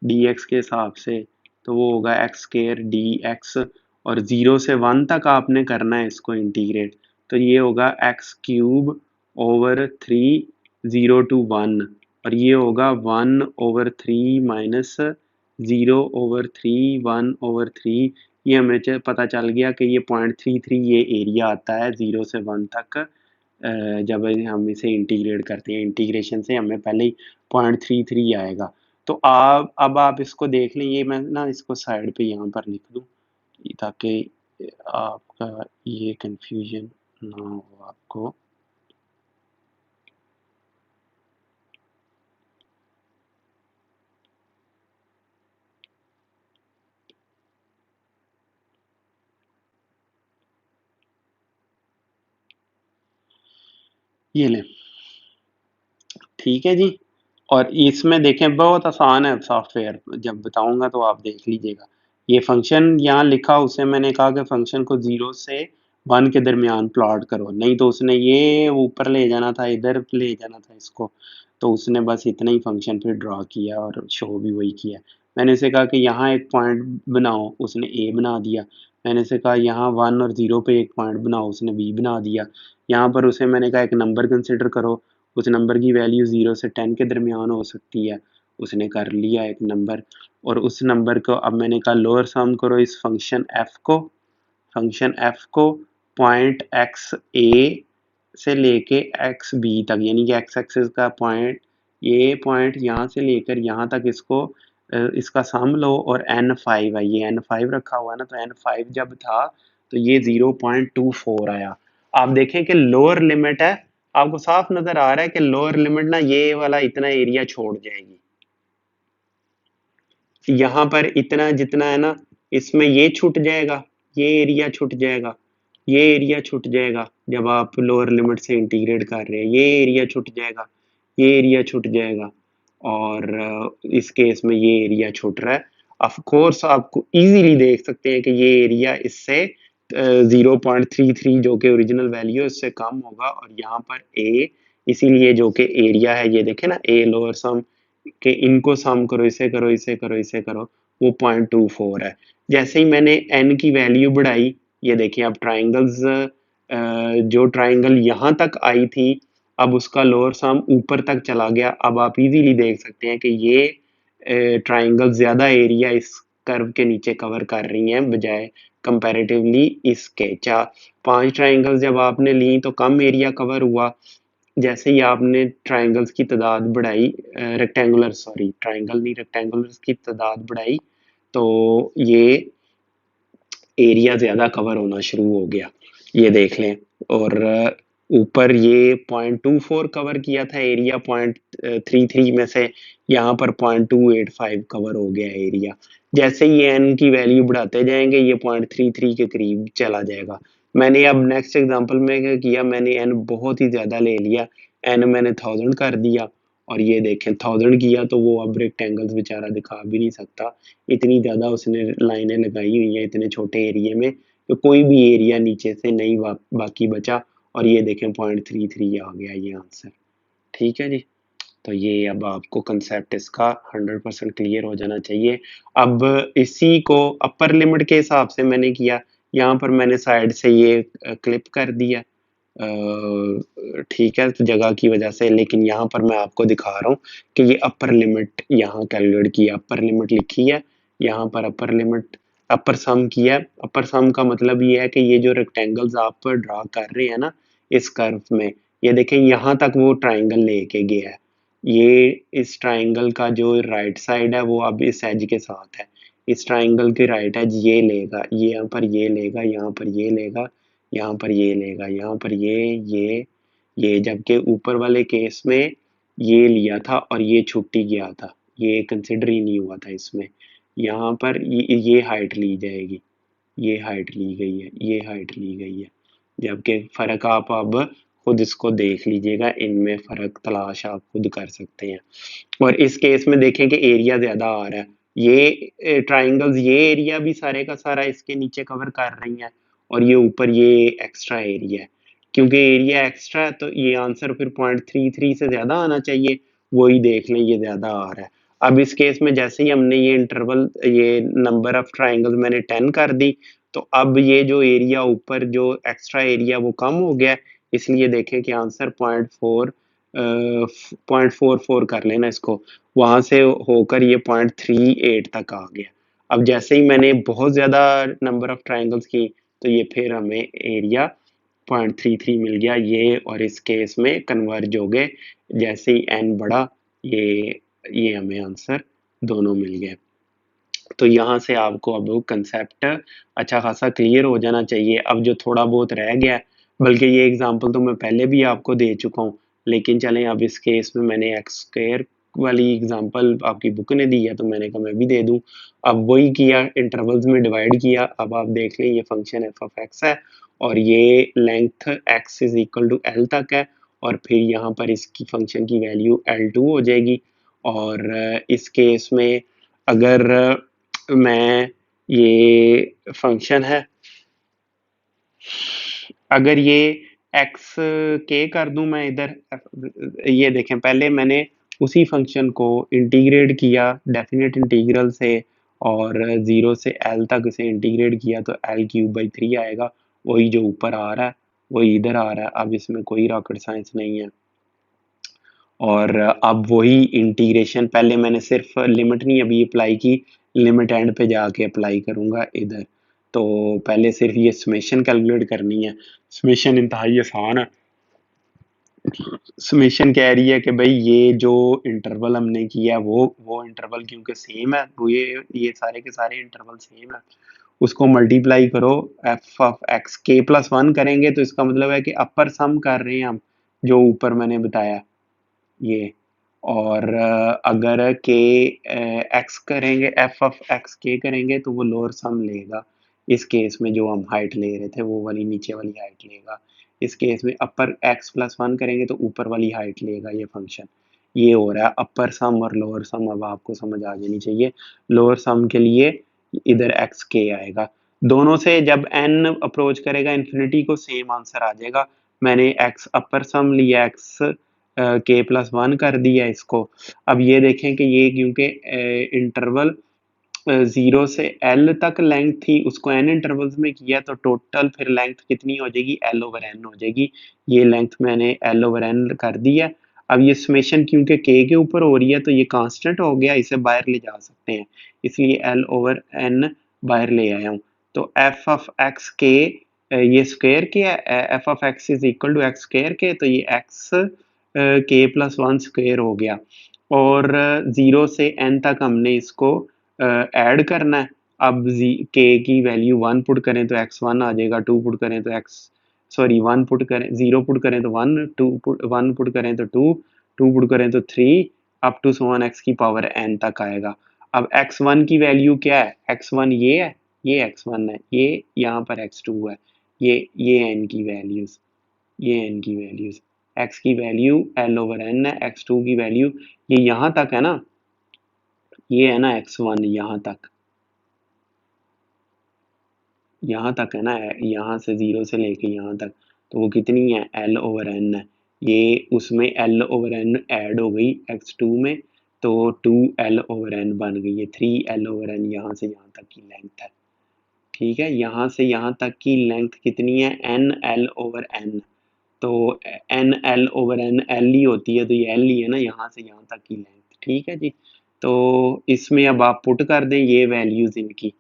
डी एक्स के हिसाब से, तो वो होगा एक्स स्क्वेयर डी एक्स, और 0 से 1 तक आपने करना है इसको इंटीग्रेट, तो ये होगा एक्स क्यूब ओवर 3 0 to 1, और ये होगा 1/3 माइनस 0/3 1/3। ये हमें पता चल गया कि ये 0.33 ये एरिया आता है 0 से 1 तक। जब हम इसे इंटीग्रेट करते हैं, इंटीग्रेशन से हमें पहले ही 0.33 आएगा। तो आप अब आप इसको देख लें, ये मैं ना इसको साइड पे यहाँ पर लिख दूँ ताकि आपका ये कंफ्यूजन ना हो आपको। ये लें, ठीक है जी। और इसमें देखें बहुत आसान है सॉफ्टवेयर, जब बताऊंगा तो आप देख लीजिएगा। ये फंक्शन यहाँ लिखा, उसे मैंने कहा कि फंक्शन को 0 से 1 के दरमियान प्लॉट करो, नहीं तो उसने ये ऊपर ले जाना था, इधर ले जाना था इसको, तो उसने बस इतना ही फंक्शन फिर ड्रॉ किया और शो भी वही किया। मैंने उसे कहा कि यहाँ एक पॉइंट बनाओ, उसने ए बना दिया। मैंने उसे कहा यहाँ 1 और 0 पे एक पॉइंट बनाओ, उसने बी बना दिया। यहाँ पर उसे मैंने कहा एक नंबर कंसिडर करो, उस नंबर की वैल्यू 0 से 10 के दरमियान हो सकती है, उसने कर लिया एक नंबर। और उस नंबर को अब मैंने कहा लोअर सम करो इस फंक्शन एफ को पॉइंट एक्स ए से लेके एक्स बी तक, यानी कि एक्स एक्सिस का पॉइंट, ये पॉइंट यहाँ से लेकर यहाँ तक, इसको इसका सम लो। और n5 है, ये n5 रखा हुआ है ना, तो n5 जब था तो ये 0.24 आया। आप देखें कि लोअर लिमिट है, आपको साफ नजर आ रहा है कि लोअर लिमिट ना ये वाला इतना एरिया छोड़ जाएगी, यहाँ पर इतना जितना है ना, इसमें ये छूट जाएगा, ये एरिया छूट जाएगा, ये एरिया छूट जाएगा। जब आप लोअर लिमिट से इंटीग्रेट कर रहे हैं, ये एरिया छूट जाएगा, ये एरिया छूट जाएगा, और इस केस में ये एरिया छूट रहा है। ऑफ कोर्स आपको इजीली देख सकते हैं कि ये एरिया इससे 0.33 जो कि ओरिजिनल वैल्यू है उससे कम होगा, और यहाँ पर ए, इसीलिए जो कि एरिया है, ये देखे ना ए लोअर सम कि इनको सम करो, इसे करो, इसे करो, इसे करो, वो 0.24 है। जैसे ही मैंने n की वैल्यू बढ़ाई, ये देखिए अब ट्राइंगल्स, जो ट्राइंगल यहाँ तक आई थी, अब उसका लोअर सम ऊपर तक चला गया। अब आप इजीली देख सकते हैं कि ये ट्राइंगल ज्यादा एरिया इस कर्व के नीचे कवर कर रही हैं बजाय कंपैरेटिवली इसके। 5 ट्राइंगल्स जब आपने ली तो कम एरिया कवर हुआ, जैसे ही आपने ट्राइंगल्स की तादाद बढ़ाई, रेक्टेंगुलर सॉरी ट्राइंगल नहीं, रेक्टेंगुलर्स की तादाद बढ़ाई, तो ये एरिया ज़्यादा कवर होना शुरू हो गया, ये देख लें। और ऊपर ये 0.24 कवर किया था एरिया, 0.33 में से यहाँ पर 0.285 कवर हो गया एरिया। जैसे ही n की वैल्यू बढ़ाते जाएंगे, ये 0.33 के करीब चला जाएगा। मैंने अब नेक्स्ट एग्जांपल में क्या किया, मैंने n बहुत ही ज़्यादा ले लिया, n मैंने 1000 कर दिया, और ये देखें 1000 किया तो वो अब रेक्टेंगल्स बेचारा दिखा भी नहीं सकता, इतनी ज़्यादा उसने लाइनें लगाई हुई हैं इतने छोटे एरिया में, तो कोई भी एरिया नीचे से नहीं बाकी बचा। और ये देखें 0.33 आ गया ये आंसर। ठीक है जी। तो ये अब आपको कंसेप्ट इसका 100% क्लियर हो जाना चाहिए। अब इसी को अपर लिमिट के हिसाब से मैंने किया, यहाँ पर मैंने साइड से ये क्लिप कर दिया, ठीक है, तो जगह की वजह से, लेकिन यहाँ पर मैं आपको दिखा रहा हूँ कि ये अपर लिमिट यहाँ कैलकुलेट किया, अपर लिमिट लिखी है, यहाँ पर अपर लिमिट अपर सम किया। अपर सम का मतलब ये है कि ये जो रेक्टेंगल्स आप ड्रा कर रहे हैं ना इस कर्व में, ये देखें यहाँ तक वो ट्राइंगल लेके गया है, ये इस ट्राइंगल का जो राइट साइड है वो अब इस एज के साथ है, इस ट्राइंगल के राइट एज ये लेगा, ये यहाँ पर ये लेगा, यहाँ पर ये लेगा, यहाँ पर ये लेगा, यहाँ पर ये, जबकि ऊपर वाले केस में ये लिया था और ये छुट्टी गया था, ये कंसिडर ही नहीं हुआ था इसमें। यहाँ पर ये हाइट ली जाएगी, ये हाइट ली गई है, ये हाइट ली गई है, जबकि फ़र्क आप अब खुद इसको देख लीजिएगा, इनमें फ़र्क तलाश आप खुद कर सकते हैं। और इस केस में देखें कि एरिया ज़्यादा आ रहा है, ये ट्राइंगल्स ये एरिया भी सारे का सारा इसके नीचे कवर कर रही हैं, और ये ऊपर ये एक्स्ट्रा एरिया है, क्योंकि एरिया एक्स्ट्रा है तो ये आंसर फिर 0.33 से ज़्यादा आना चाहिए, वही देख लें ये ज़्यादा आ रहा है। अब इस केस में जैसे ही हमने ये इंटरवल, ये नंबर ऑफ ट्राइंगल्स मैंने 10 कर दी, तो अब ये जो एरिया ऊपर जो एक्स्ट्रा एरिया वो कम हो गया, इसलिए देखें कि आंसर 0.44 कर लेना इसको, वहां से होकर ये 0.38 तक आ गया। अब जैसे ही मैंने बहुत ज्यादा नंबर ऑफ ट्राइंगल्स की, तो ये फिर हमें एरिया 0.33 मिल गया, ये और इस केस में कन्वर्ज हो गए, जैसे ही एन बढ़ा ये हमें आंसर दोनों मिल गए। तो यहाँ से आपको अब कंसेप्ट अच्छा खासा क्लियर हो जाना चाहिए। अब जो थोड़ा बहुत रह गया, बल्कि ये एग्जांपल तो मैं पहले भी आपको दे चुका हूँ, लेकिन चलें अब इस केस में मैंने एक्स स्क्वायर वाली एग्जांपल आपकी बुक ने दी है तो मैंने कहा मैं भी दे दूं। अब वही किया, इंटरवल्स में डिवाइड किया। अब आप देख लें ये फंक्शन एफ ऑफ एक्स है और ये length X is equal to L तक है, और फिर यहाँ पर इसकी फंक्शन की वैल्यू L2 हो जाएगी। और इस केस में अगर मैं ये फंक्शन है, अगर ये एक्स के कर दूं मैं इधर, ये देखें पहले मैंने उसी फंक्शन को इंटीग्रेट किया डेफिनेट इंटीग्रल से, और 0 से एल तक इसे इंटीग्रेट किया तो L³/3 आएगा, वही जो ऊपर आ रहा है वही इधर आ रहा है। अब इसमें कोई रॉकेट साइंस नहीं है। और अब वही इंटीग्रेशन, पहले मैंने सिर्फ लिमिट नहीं अभी अप्लाई की, लिमिट एंड पे जाके अप्लाई करूंगा इधर। तो पहले सिर्फ ये समेशन कैलकुलेट करनी है, समेशन इंतहाई आसान है। समेशन कह रही है कि भाई ये जो इंटरवल हमने किया है वो इंटरवल क्योंकि सेम है, वो ये सारे के सारे इंटरवल सेम है, उसको मल्टीप्लाई करो, एफ ऑफ एक्स के प्लस वन करेंगे तो इसका मतलब है कि अपर सम कर रहे हैं हम, जो ऊपर मैंने बताया ये। और अगर के एक्स करेंगे, एफ ऑफ एक्स के करेंगे तो वो लोअर सम लेगा, इस केस में जो हम हाइट ले रहे थे वो वाली नीचे वाली हाइट लेगा। इस केस में अपर एक्स प्लस वन करेंगे तो ऊपर वाली हाइट लेगा ये फंक्शन। ये हो रहा है अपर सम और लोअर सम, अब आपको समझ आ जानी चाहिए। लोअर सम के लिए इधर एक्स के आएगा, दोनों से जब एन अप्रोच करेगा इन्फिनिटी को सेम आंसर आ जाएगा। मैंने एक्स अपर सम लिया, एक्स के प्लस वन कर दिया इसको। अब ये देखें कि ये क्योंकि इंटरवल 0 से एल तक लेंथ थी, उसको एन इंटरवल्स में किया तो टोटल फिर लेंथ कितनी हो जाएगी, L/n हो जाएगी। ये लेंथ मैंने L/n कर दी है। अब ये समेशन क्योंकि के ऊपर हो रही है तो ये कांस्टेंट हो गया, इसे बाहर ले जा सकते हैं, इसलिए L/n बाहर ले आया हूँ। तो एफ ऑफ एक्स के, ये स्क्वायर के है, F of X is equal to X square के, तो ये एक्स के प्लस वन स्क्वायर हो गया। और 0 से n तक हमने इसको ऐड करना है। अब के की वैल्यू 1 पुट करें तो x1 आ जाएगा, 2 पुट करें तो x, सॉरी 1 पुट करें, 0 पुट करें तो 1, 2 पुट 1 पुट करें तो 2, 2 पुट करें तो 3, up to so on x की पावर n तक आएगा। अब x1 की वैल्यू क्या है, x1 ये है, ये x1 है, ये यहाँ पर x2 है, ये n की वैल्यूज, ये n की वैल्यूज एक्स की वैल्यू एल ओवर एन है, x2 की वैल्यू ये यहाँ तक है ना, ये है ना x1 यहाँ तक है ना, यहाँ से 0 से लेके यहाँ तक, तो वो कितनी है एल ओवर एन है, ये उसमें एल ओवर एन ऐड हो गई x2 में, तो 2l ओवर एन बन गई, ये 3l ओवर एन यहाँ से यहाँ तक की लेंथ है। ठीक है, यहाँ से यहाँ तक की लेंथ कितनी है एन एल ओवर एन, तो n l over n l ही होती है, तो ये एल ही है ना यहाँ से यहाँ तक की लेंथ। ठीक है जी, तो इसमें अब आप पुट कर दें ये वैल्यूज इनकी,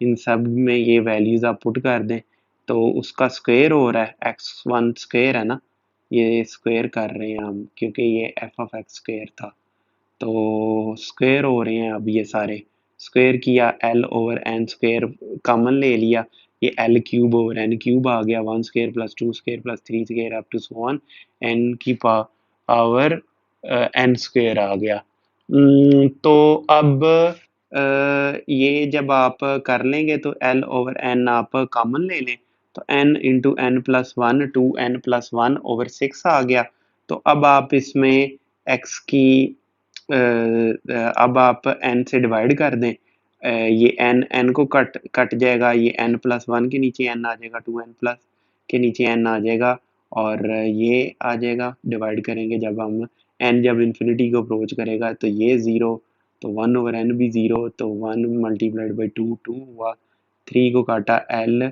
इन सब में ये वैल्यूज आप पुट कर दें, तो उसका स्क्वायर हो रहा है, x1 स्क्वायर है ना, ये स्क्वायर कर रहे हैं हम क्योंकि ये एफ ऑफ एक्स स्क्वायर था, तो स्क्वायर हो रहे हैं अब ये सारे, स्क्वायर किया l over n square common ले लिया, ये l cube over n cube आ गया, 1 square plus 2 square plus 3 square up to so on n की पावर एन स्क्वायर आ गया। तो अब ये जब आप कर लेंगे तो एल ओवर एन आप कॉमन ले लें, तो n into n plus one, 2n+1 over 6 आ गया। तो अब आप इसमें एक्स की अब आप n से डिवाइड कर दें, ये n n को कट कट जाएगा, ये n+1 के नीचे n आ जाएगा, 2n प्लस के नीचे n आ जाएगा, और ये आ जाएगा, डिवाइड करेंगे जब हम n जब इन्फिनिटी को अप्रोच करेगा तो ये 0, तो 1 ओवर n भी 0, तो 1 मल्टीप्लाइड बाई 2 2 हुआ, 3 को काटा l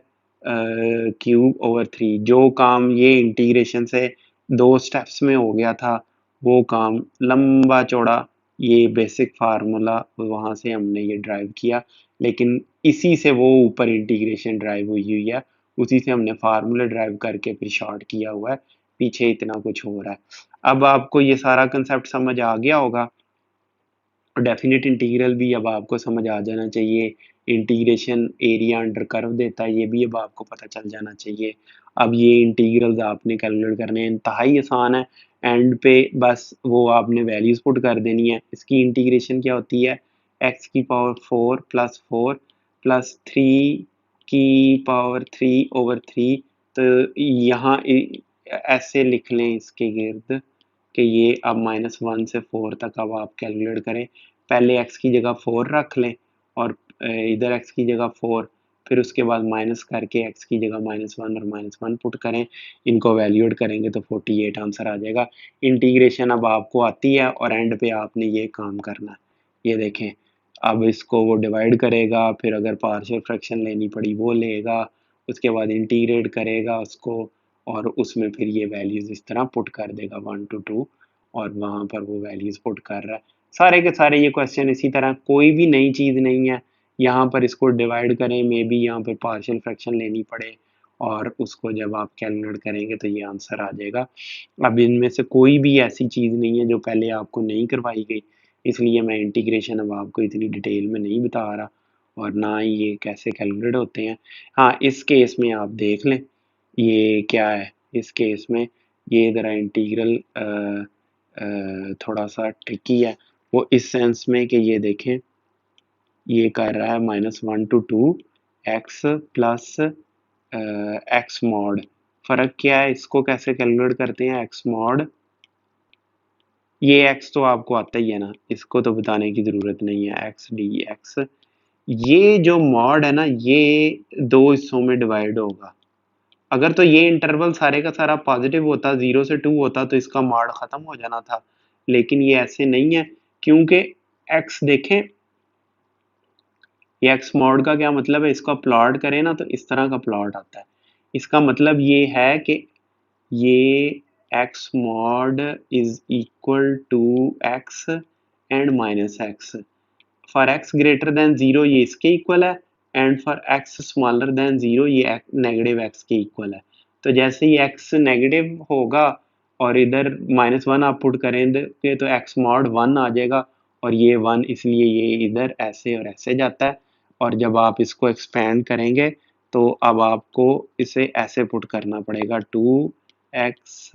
क्यूब ओवर 3, जो काम ये इंटीग्रेशन से 2 स्टेप्स में हो गया था वो काम लंबा चौड़ा ये बेसिक फार्मूला वहाँ से हमने ये ड्राइव किया, लेकिन इसी से वो ऊपर इंटीग्रेशन ड्राइव हुई हुई है, उसी से हमने फार्मूला ड्राइव करके फिर शॉर्ट किया हुआ है, पीछे इतना कुछ हो रहा है। अब आपको ये सारा कंसेप्ट समझ आ गया होगा, डेफिनेट इंटीग्रल भी अब आपको समझ आ जाना चाहिए, इंटीग्रेशन एरिया अंडर कर्व देता है ये भी अब आपको पता चल जाना चाहिए। अब ये इंटीग्रल्स आपने कैलकुलेट करने हैं, इंतहाई आसान है, एंड पे बस वो आपने वैल्यूज पुट कर देनी है। इसकी इंटीग्रेशन क्या होती है, एक्स की पावर 4 प्लस 3 की पावर 3 ओवर 3, तो यहाँ ऐसे लिख लें इसके गिर्द कि ये अब -1 से 4 तक अब आप कैलकुलेट करें, पहले x की जगह 4 रख लें और इधर x की जगह 4, फिर उसके बाद माइनस करके x की जगह -1 और -1 पुट करें, इनको वैल्यूएट करेंगे तो 48 आंसर आ जाएगा। इंटीग्रेशन अब आपको आती है और एंड पे आपने ये काम करना है, ये देखें, अब इसको वो डिवाइड करेगा, फिर अगर पार्शियल फ्रैक्शन लेनी पड़ी वो लेगा, उसके बाद इंटीग्रेट करेगा उसको, और उसमें फिर ये वैल्यूज इस तरह पुट कर देगा 1 to 2, और वहाँ पर वो वैल्यूज पुट कर रहा है। सारे के सारे ये क्वेश्चन इसी तरह, कोई भी नई चीज़ नहीं है, यहाँ पर इसको डिवाइड करें, मे बी यहाँ पर पार्शियल फ्रैक्शन लेनी पड़े, और उसको जब आप कैलकुलेट करेंगे तो ये आंसर आ जाएगा। अब इनमें से कोई भी ऐसी चीज़ नहीं है जो पहले आपको नहीं करवाई गई, इसलिए मैं इंटीग्रेशन अब आपको इतनी डिटेल में नहीं बता रहा, और ना ही ये कैसे कैलकुलेट होते हैं। हाँ, इस केस में आप देख लें ये क्या है, इस केस में ये ज़रा इंटीग्रल थोड़ा सा ट्रिकी है, वो इस सेंस में कि ये देखें, ये कर रहा है -1 to 2 x plus x mod, फ़र्क क्या है, इसको कैसे कैलकुलेट करते हैं एक्स मॉड, ये x तो आपको आता ही है ना, इसको तो बताने की ज़रूरत नहीं है, एक्स डी एक्स, ये जो मॉड है ना ये दो हिस्सों में डिवाइड होगा, अगर तो ये इंटरवल सारे का सारा पॉजिटिव होता, 0 से 2 होता, तो इसका मॉड खत्म हो जाना था, लेकिन ये ऐसे नहीं है, क्योंकि x देखें, ये x मॉड का क्या मतलब है, इसका प्लॉट करें ना तो इस तरह का प्लॉट आता है, इसका मतलब ये है कि ये x mod is equal to x and minus X, for x greater than 0 ये इसके इक्वल है, and for x smaller than 0 ये नेगेटिव x के इक्वल है। तो जैसे ही x नेगेटिव होगा और इधर -1 आप पुट करेंगे तो x मॉड 1 आ जाएगा, और ये 1 इसलिए ये इधर ऐसे और ऐसे जाता है, और जब आप इसको एक्सपेंड करेंगे तो अब आपको इसे ऐसे पुट करना पड़ेगा 2x,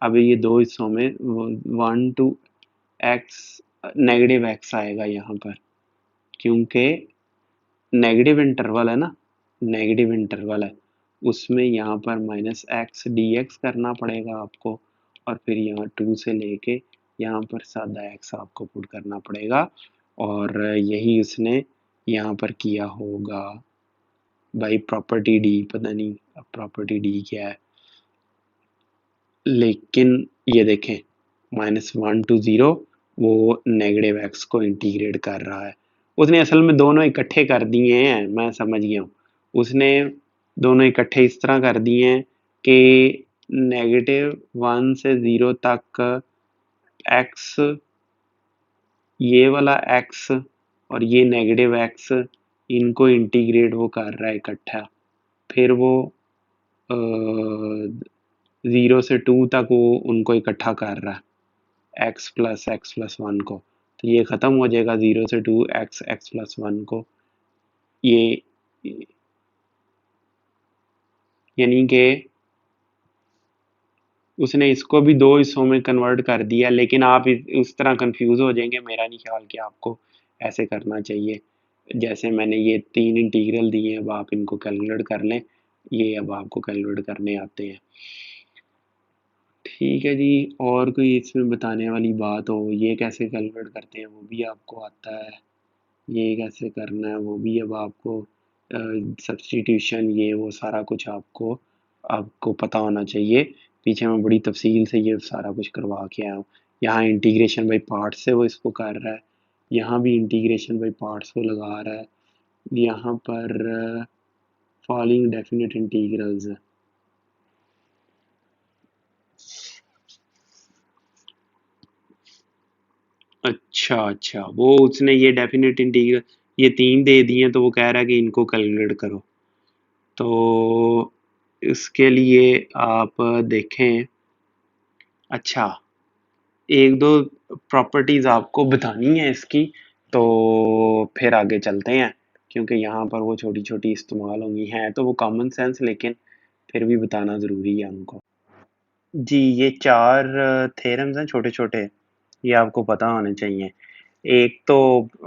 अब ये दो हिस्सों में 1 to x नेगेटिव x आएगा यहाँ पर, क्योंकि नेगेटिव इंटरवल है ना, नेगेटिव इंटरवल है, उसमें यहाँ पर -x dx करना पड़ेगा आपको, और फिर यहाँ 2 से लेके यहाँ पर सादा x आपको पुट करना पड़ेगा और यही उसने यहाँ पर किया होगा बाई प्रॉपर्टी डी। पता नहीं अब प्रॉपर्टी डी क्या है, लेकिन ये देखें -1 to 0 वो नेगेटिव एक्स को इंटीग्रेट कर रहा है। उसने असल में दोनों इकट्ठे कर दिए हैं, मैं समझ गया हूँ। उसने दोनों इकट्ठे इस तरह कर दिए हैं कि -1 से 0 तक एक्स, ये वाला एक्स और ये नेगेटिव एक्स, इनको इंटीग्रेट वो कर रहा है इकट्ठा। फिर वो 0 से 2 तक वो उनको इकट्ठा कर रहा है x+1 को। तो ये ख़त्म हो जाएगा 0 से 2 x+1 को। ये यानी कि उसने इसको भी दो हिस्सों में कन्वर्ट कर दिया, लेकिन आप इस तरह कंफ्यूज हो जाएंगे। मेरा नहीं ख्याल कि आपको ऐसे करना चाहिए। जैसे मैंने ये 3 इंटीग्रल दिए हैं, अब आप इनको कैलकुलेट कर लें। ये अब आपको कैलकुलेट करने आते हैं। ठीक है जी, और कोई इसमें बताने वाली बात हो, ये कैसे कैलकुलेट करते हैं वो भी आपको आता है, ये कैसे करना है वो भी अब आपको, सब्स्टिट्यूशन ये वो सारा कुछ आपको आपको पता होना चाहिए। पीछे मैं बड़ी तफसील से ये सारा कुछ करवा के आया हूँ। यहाँ इंटीग्रेशन बाई पार्ट्स से वो इसको कर रहा है, यहाँ भी इंटीग्रेशन बाई पार्ट्स को लगा रहा है। यहाँ पर फॉलोइंग डेफिनेट इंटीग्रल्स है। अच्छा अच्छा, वो उसने ये डेफिनेट इंटीग्रल ये 3 दे दिए, तो वो कह रहा है कि इनको कैलकुलेट करो। तो इसके लिए आप देखें, अच्छा एक दो प्रॉपर्टीज आपको बतानी है इसकी, तो फिर आगे चलते हैं, क्योंकि यहाँ पर वो छोटी छोटी इस्तेमाल होंगी हैं, तो वो कॉमन सेंस, लेकिन फिर भी बताना ज़रूरी है उनको। जी, ये 4 थ्योरम्स हैं छोटे छोटे, ये आपको पता होने चाहिए। एक तो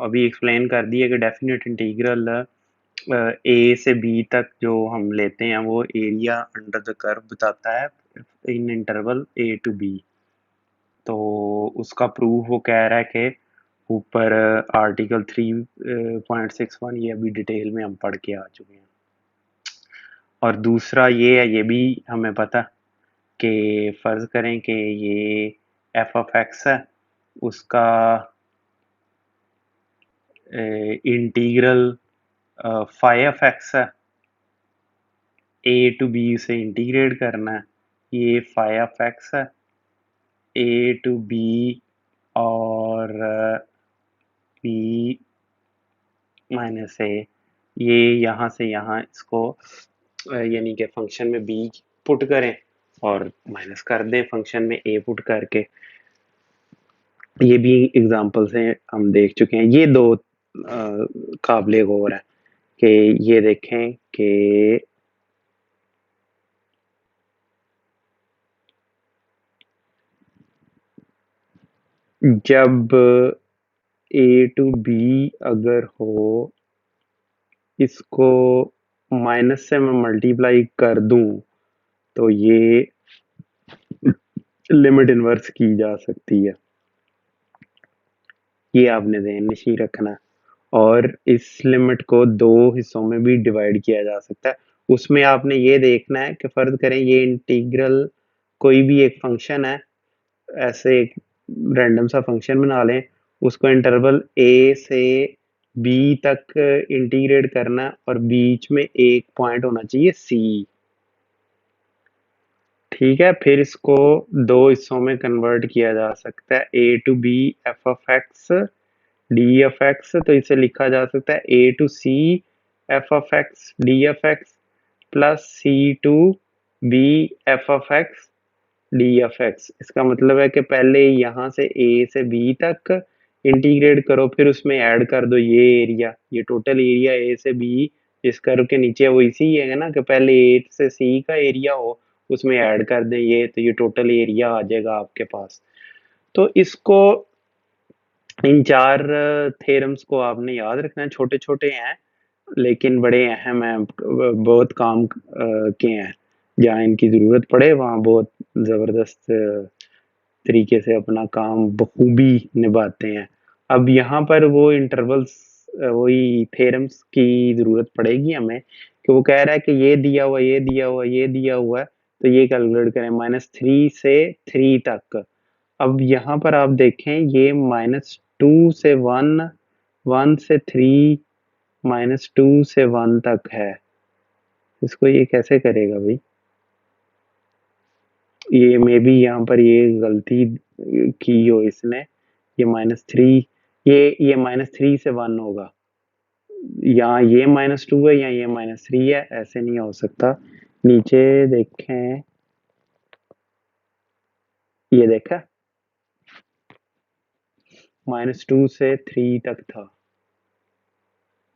अभी एक्सप्लेन कर दिया कि डेफिनेट इंटीग्रल ए से बी तक जो हम लेते हैं वो एरिया अंडर द कर्व बताता है in interval A to B. तो उसका प्रूफ वो कह रहा है कि ऊपर आर्टिकल 3.61, ये अभी डिटेल में हम पढ़ के आ चुके हैं। और दूसरा ये है, ये भी हमें पता कि फ़र्ज़ करें कि ये एफ ऑफ एक्स है, उसका इंटीग्रल फाई ऑफ एक्स है, ए टू बी से इंटीग्रेट करना है। ये फाई ऑफ एक्स है, ए टू बी और बी माइनस ए, ये यहाँ से यहाँ इसको यानी कि फंक्शन में बी पुट करें और माइनस कर दें फंक्शन में ए पुट करके। ये भी एग्जांपल से हम देख चुके हैं। ये दो काबिले गौर है कि ये देखें कि जब ए टू बी अगर हो, इसको माइनस से मैं मल्टीप्लाई कर दूं, तो ये लिमिट इन्वर्स की जा सकती है। ये आपने ध्यान नशी रखना। और इस लिमिट को दो हिस्सों में भी डिवाइड किया जा सकता है। उसमें आपने ये देखना है कि फर्ज करें ये इंटीग्रल कोई भी एक फंक्शन है, ऐसे एक रैंडम सा फंक्शन बना लें, उसको इंटरवल ए से बी तक इंटीग्रेट करना है और बीच में एक पॉइंट होना चाहिए सी। ठीक है, फिर इसको दो हिस्सों में कन्वर्ट किया जा सकता है, a to b f of x D F x. तो इसे लिखा जा सकता है a to c f of x D F x plus c to b f of x D F x. इसका मतलब है कि पहले यहाँ से ए से बी तक इंटीग्रेट करो, फिर उसमें ऐड कर दो ये एरिया, ये टोटल एरिया ए से बी जिस कर्व के नीचे, वो इसी है ना कि पहले ए से सी का एरिया हो, उसमें ऐड कर दें ये, तो ये टोटल एरिया आ जाएगा आपके पास। तो इसको इन 4 थ्योरम्स को आपने याद रखना है। छोटे छोटे हैं लेकिन बड़े अहम हैं, बहुत काम के हैं। जहाँ इनकी ज़रूरत पड़े वहाँ बहुत ज़बरदस्त तरीके से अपना काम बखूबी निभाते हैं। अब यहाँ पर वो इंटरवल्स वही थ्योरम्स की ज़रूरत पड़ेगी हमें कि वो कह रहा है कि ये दिया हुआ, ये दिया हुआ, ये दिया हुआ है, तो ये कैलकुलेट करें -3 से 3 तक। अब यहाँ पर आप देखें ये -2 से 1, 1 से 3, -2 से 1 तक है। इसको ये कैसे करेगा भाई? ये मे बी यहाँ पर ये गलती की हो इसने, ये -3, ये -3 से 1 होगा, या ये -2 है या ये -3 है, ऐसे नहीं हो सकता। नीचे देखें, ये देखा -2 से 3 तक था,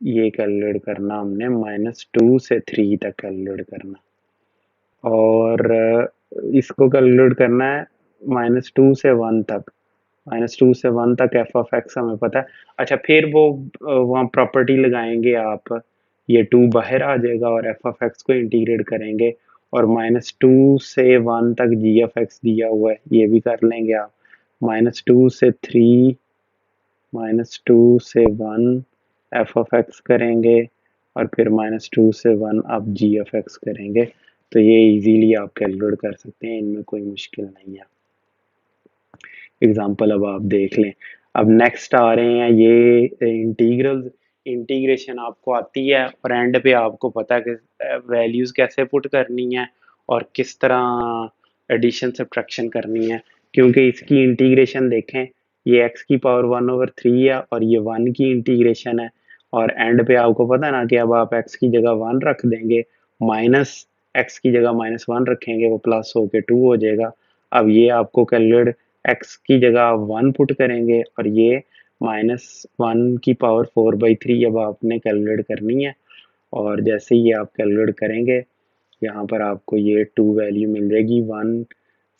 ये कैलकुलेट करना हमने, -2 से 3 तक कैलकुलेट करना, और इसको कैलकुलेट करना है -2 से 1 तक, -2 से 1 तक एफ ऑफ एक्स हमें पता है। अच्छा, फिर वो वहाँ प्रॉपर्टी लगाएंगे आप, ये 2 बाहर आ जाएगा और एफ ऑफ एक्स को इंटीग्रेट करेंगे, और -2 से 1 तक जी एफ एक्स दिया हुआ है, ये भी कर लेंगे आप, -2 से 3, -2 से 1 एफ ऑफ एक्स करेंगे, और फिर -2 से 1 आप जी एफ एक्स करेंगे। तो ये इजीली आप कैलकुलेट कर सकते हैं, इनमें कोई मुश्किल नहीं है। एग्जाम्पल अब आप देख लें। अब नेक्स्ट आ रहे हैं ये इंटीग्रल, इंटीग्रेशन आपको आती है और एंड पे आपको पता है कि वैल्यूज़ कैसे पुट करनी है और किस तरह एडिशन सब्ट्रैक्शन करनी है, क्योंकि इसकी इंटीग्रेशन देखें, ये x की पावर 1/3 है और ये 1 की इंटीग्रेशन है, और एंड पे आपको पता है ना कि अब आप x की जगह 1 रख देंगे, माइनस x की जगह -1 रखेंगे, वो प्लस होके 2 हो जाएगा। अब ये आपको कैलकुलेट, x की जगह आप 1 पुट करेंगे और ये -1 की पावर 4/3 अब आपने कैलकुलेट करनी है, और जैसे ही आप कैलकुलेट करेंगे यहाँ पर आपको ये 2 वैल्यू मिल जाएगी, 1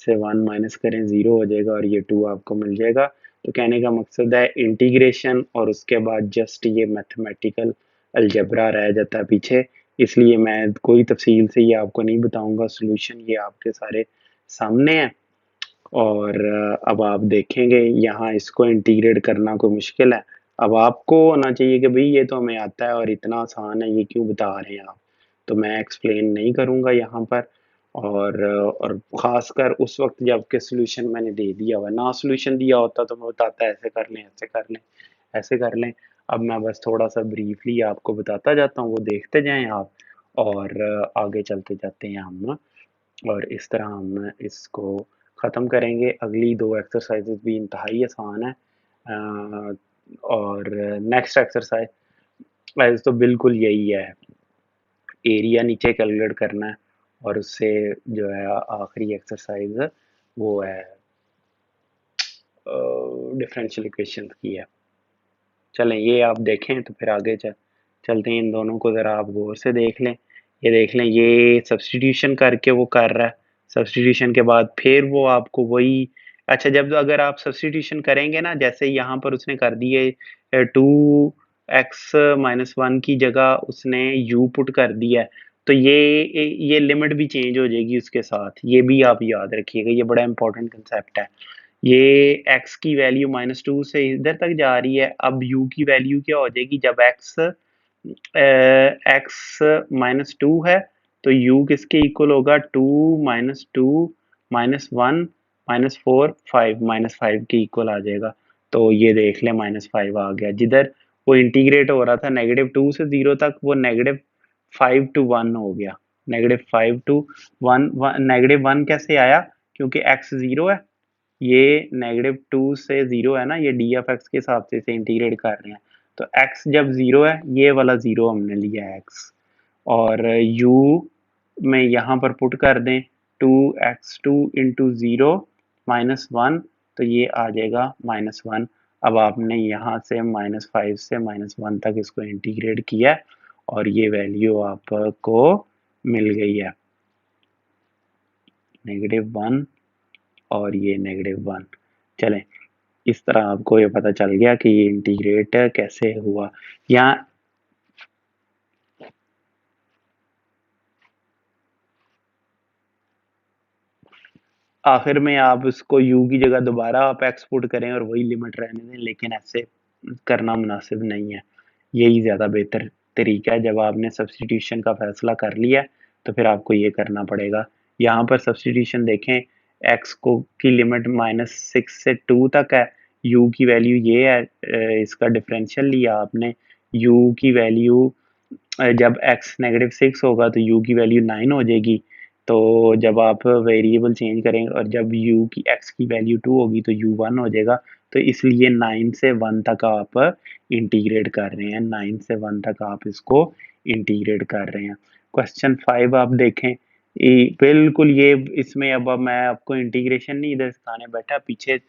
से 1 माइनस करें 0 हो जाएगा और ये 2 आपको मिल जाएगा। तो कहने का मकसद है इंटीग्रेशन, और उसके बाद जस्ट ये मैथमेटिकल अलजेब्रा रह जाता है पीछे, इसलिए मैं कोई तफसील से ये आपको नहीं बताऊंगा, सॉल्यूशन ये आपके सारे सामने है। और अब आप देखेंगे यहाँ इसको इंटीग्रेट करना कोई मुश्किल है, अब आपको होना चाहिए कि भाई ये तो हमें आता है और इतना आसान है, ये क्यों बता रहे हैं आप, तो मैं एक्सप्लेन नहीं करूँगा यहाँ पर। और ख़ासकर उस वक्त जब के सॉल्यूशन मैंने दे दिया हुआ, ना सॉल्यूशन दिया होता तो मैं बताता ऐसे कर लें, ऐसे कर लें, ऐसे कर लें। अब मैं बस थोड़ा सा ब्रीफली आपको बताता जाता हूँ, वो देखते जाएं आप, और आगे चलते जाते हैं हम, और इस तरह हम इसको ख़त्म करेंगे। अगली 2 एक्सरसाइजेज भी इंतहाई आसान है, और नेक्स्ट एक्सरसाइज तो बिल्कुल यही है, एरिया नीचे कैलकुलेट करना है, और उससे जो है आखिरी एक्सरसाइज वो है डिफरेंशियल इक्वेशन की है। चलें ये आप देखें तो फिर आगे चलते हैं, इन दोनों को ज़रा आप गौर से देख लें। ये देख लें, ये सब्सटीट्यूशन करके वो कर रहा है, सब्सटीट्यूशन के बाद फिर वो आपको वही, अच्छा जब अगर आप सब्सटीट्यूशन करेंगे ना, जैसे यहाँ पर उसने कर दिए 2x-1 की जगह उसने u पुट कर दिया है, तो ये लिमिट भी चेंज हो जाएगी उसके साथ, ये भी आप याद रखिएगा, ये बड़ा इंपॉर्टेंट कंसेप्ट है। ये x की वैल्यू -2 से इधर तक जा रही है, अब u की वैल्यू क्या हो जाएगी, जब x -2 है तो u किसके इक्वल होगा, 2 -2 -1 -4 5 के इक्वल आ जाएगा। तो ये देख लें -5 आ गया, जिधर वो इंटीग्रेट हो रहा था -2 से 0 तक, वो -5 to 1 हो गया, -5 to 1, -1 कैसे आया, क्योंकि x 0 है, ये -2 से 0 है ना, ये डी एफ एक्स के हिसाब से इसे इंटीग्रेट कर रहे हैं, तो x जब 0 है, ये वाला 0 हमने लिया है x, और u में यहाँ पर पुट कर दें 2x2 इंटू 0 -1, तो ये आ जाएगा -1। अब आपने यहाँ से -5 से -1 तक इसको इंटीग्रेट किया और ये वैल्यू आपको मिल गई है -1 और ये -1। चलें, इस तरह आपको ये पता चल गया कि ये इंटीग्रेट कैसे हुआ। यहाँ आखिर में आप उसको u की जगह दोबारा आप x पुट करें और वही लिमिट रहने दें, लेकिन ऐसे करना मुनासिब नहीं है। यही ज़्यादा बेहतर तरीका है। जब आपने सब्स्टिट्यूशन का फैसला कर लिया है, तो फिर आपको ये करना पड़ेगा। यहाँ पर सब्स्टिट्यूशन देखें, x को की लिमिट -6 से 2 तक है, u की वैल्यू ये है, इसका डिफरेंशियल लिया आपने, u की वैल्यू जब x -6 होगा तो u की वैल्यू 9 हो जाएगी। तो जब आप वेरिएबल चेंज करेंगे और जब u की x की वैल्यू 2 होगी तो u 1 हो जाएगा। तो इसलिए 9 से 1 तक आप इंटीग्रेट कर रहे हैं, 9 से 1 तक आप इसको इंटीग्रेट कर रहे हैं। क्वेश्चन 5 आप देखें, बिल्कुल ये इसमें अब मैं आपको इंटीग्रेशन नहीं इधर सिखाने बैठा, पीछे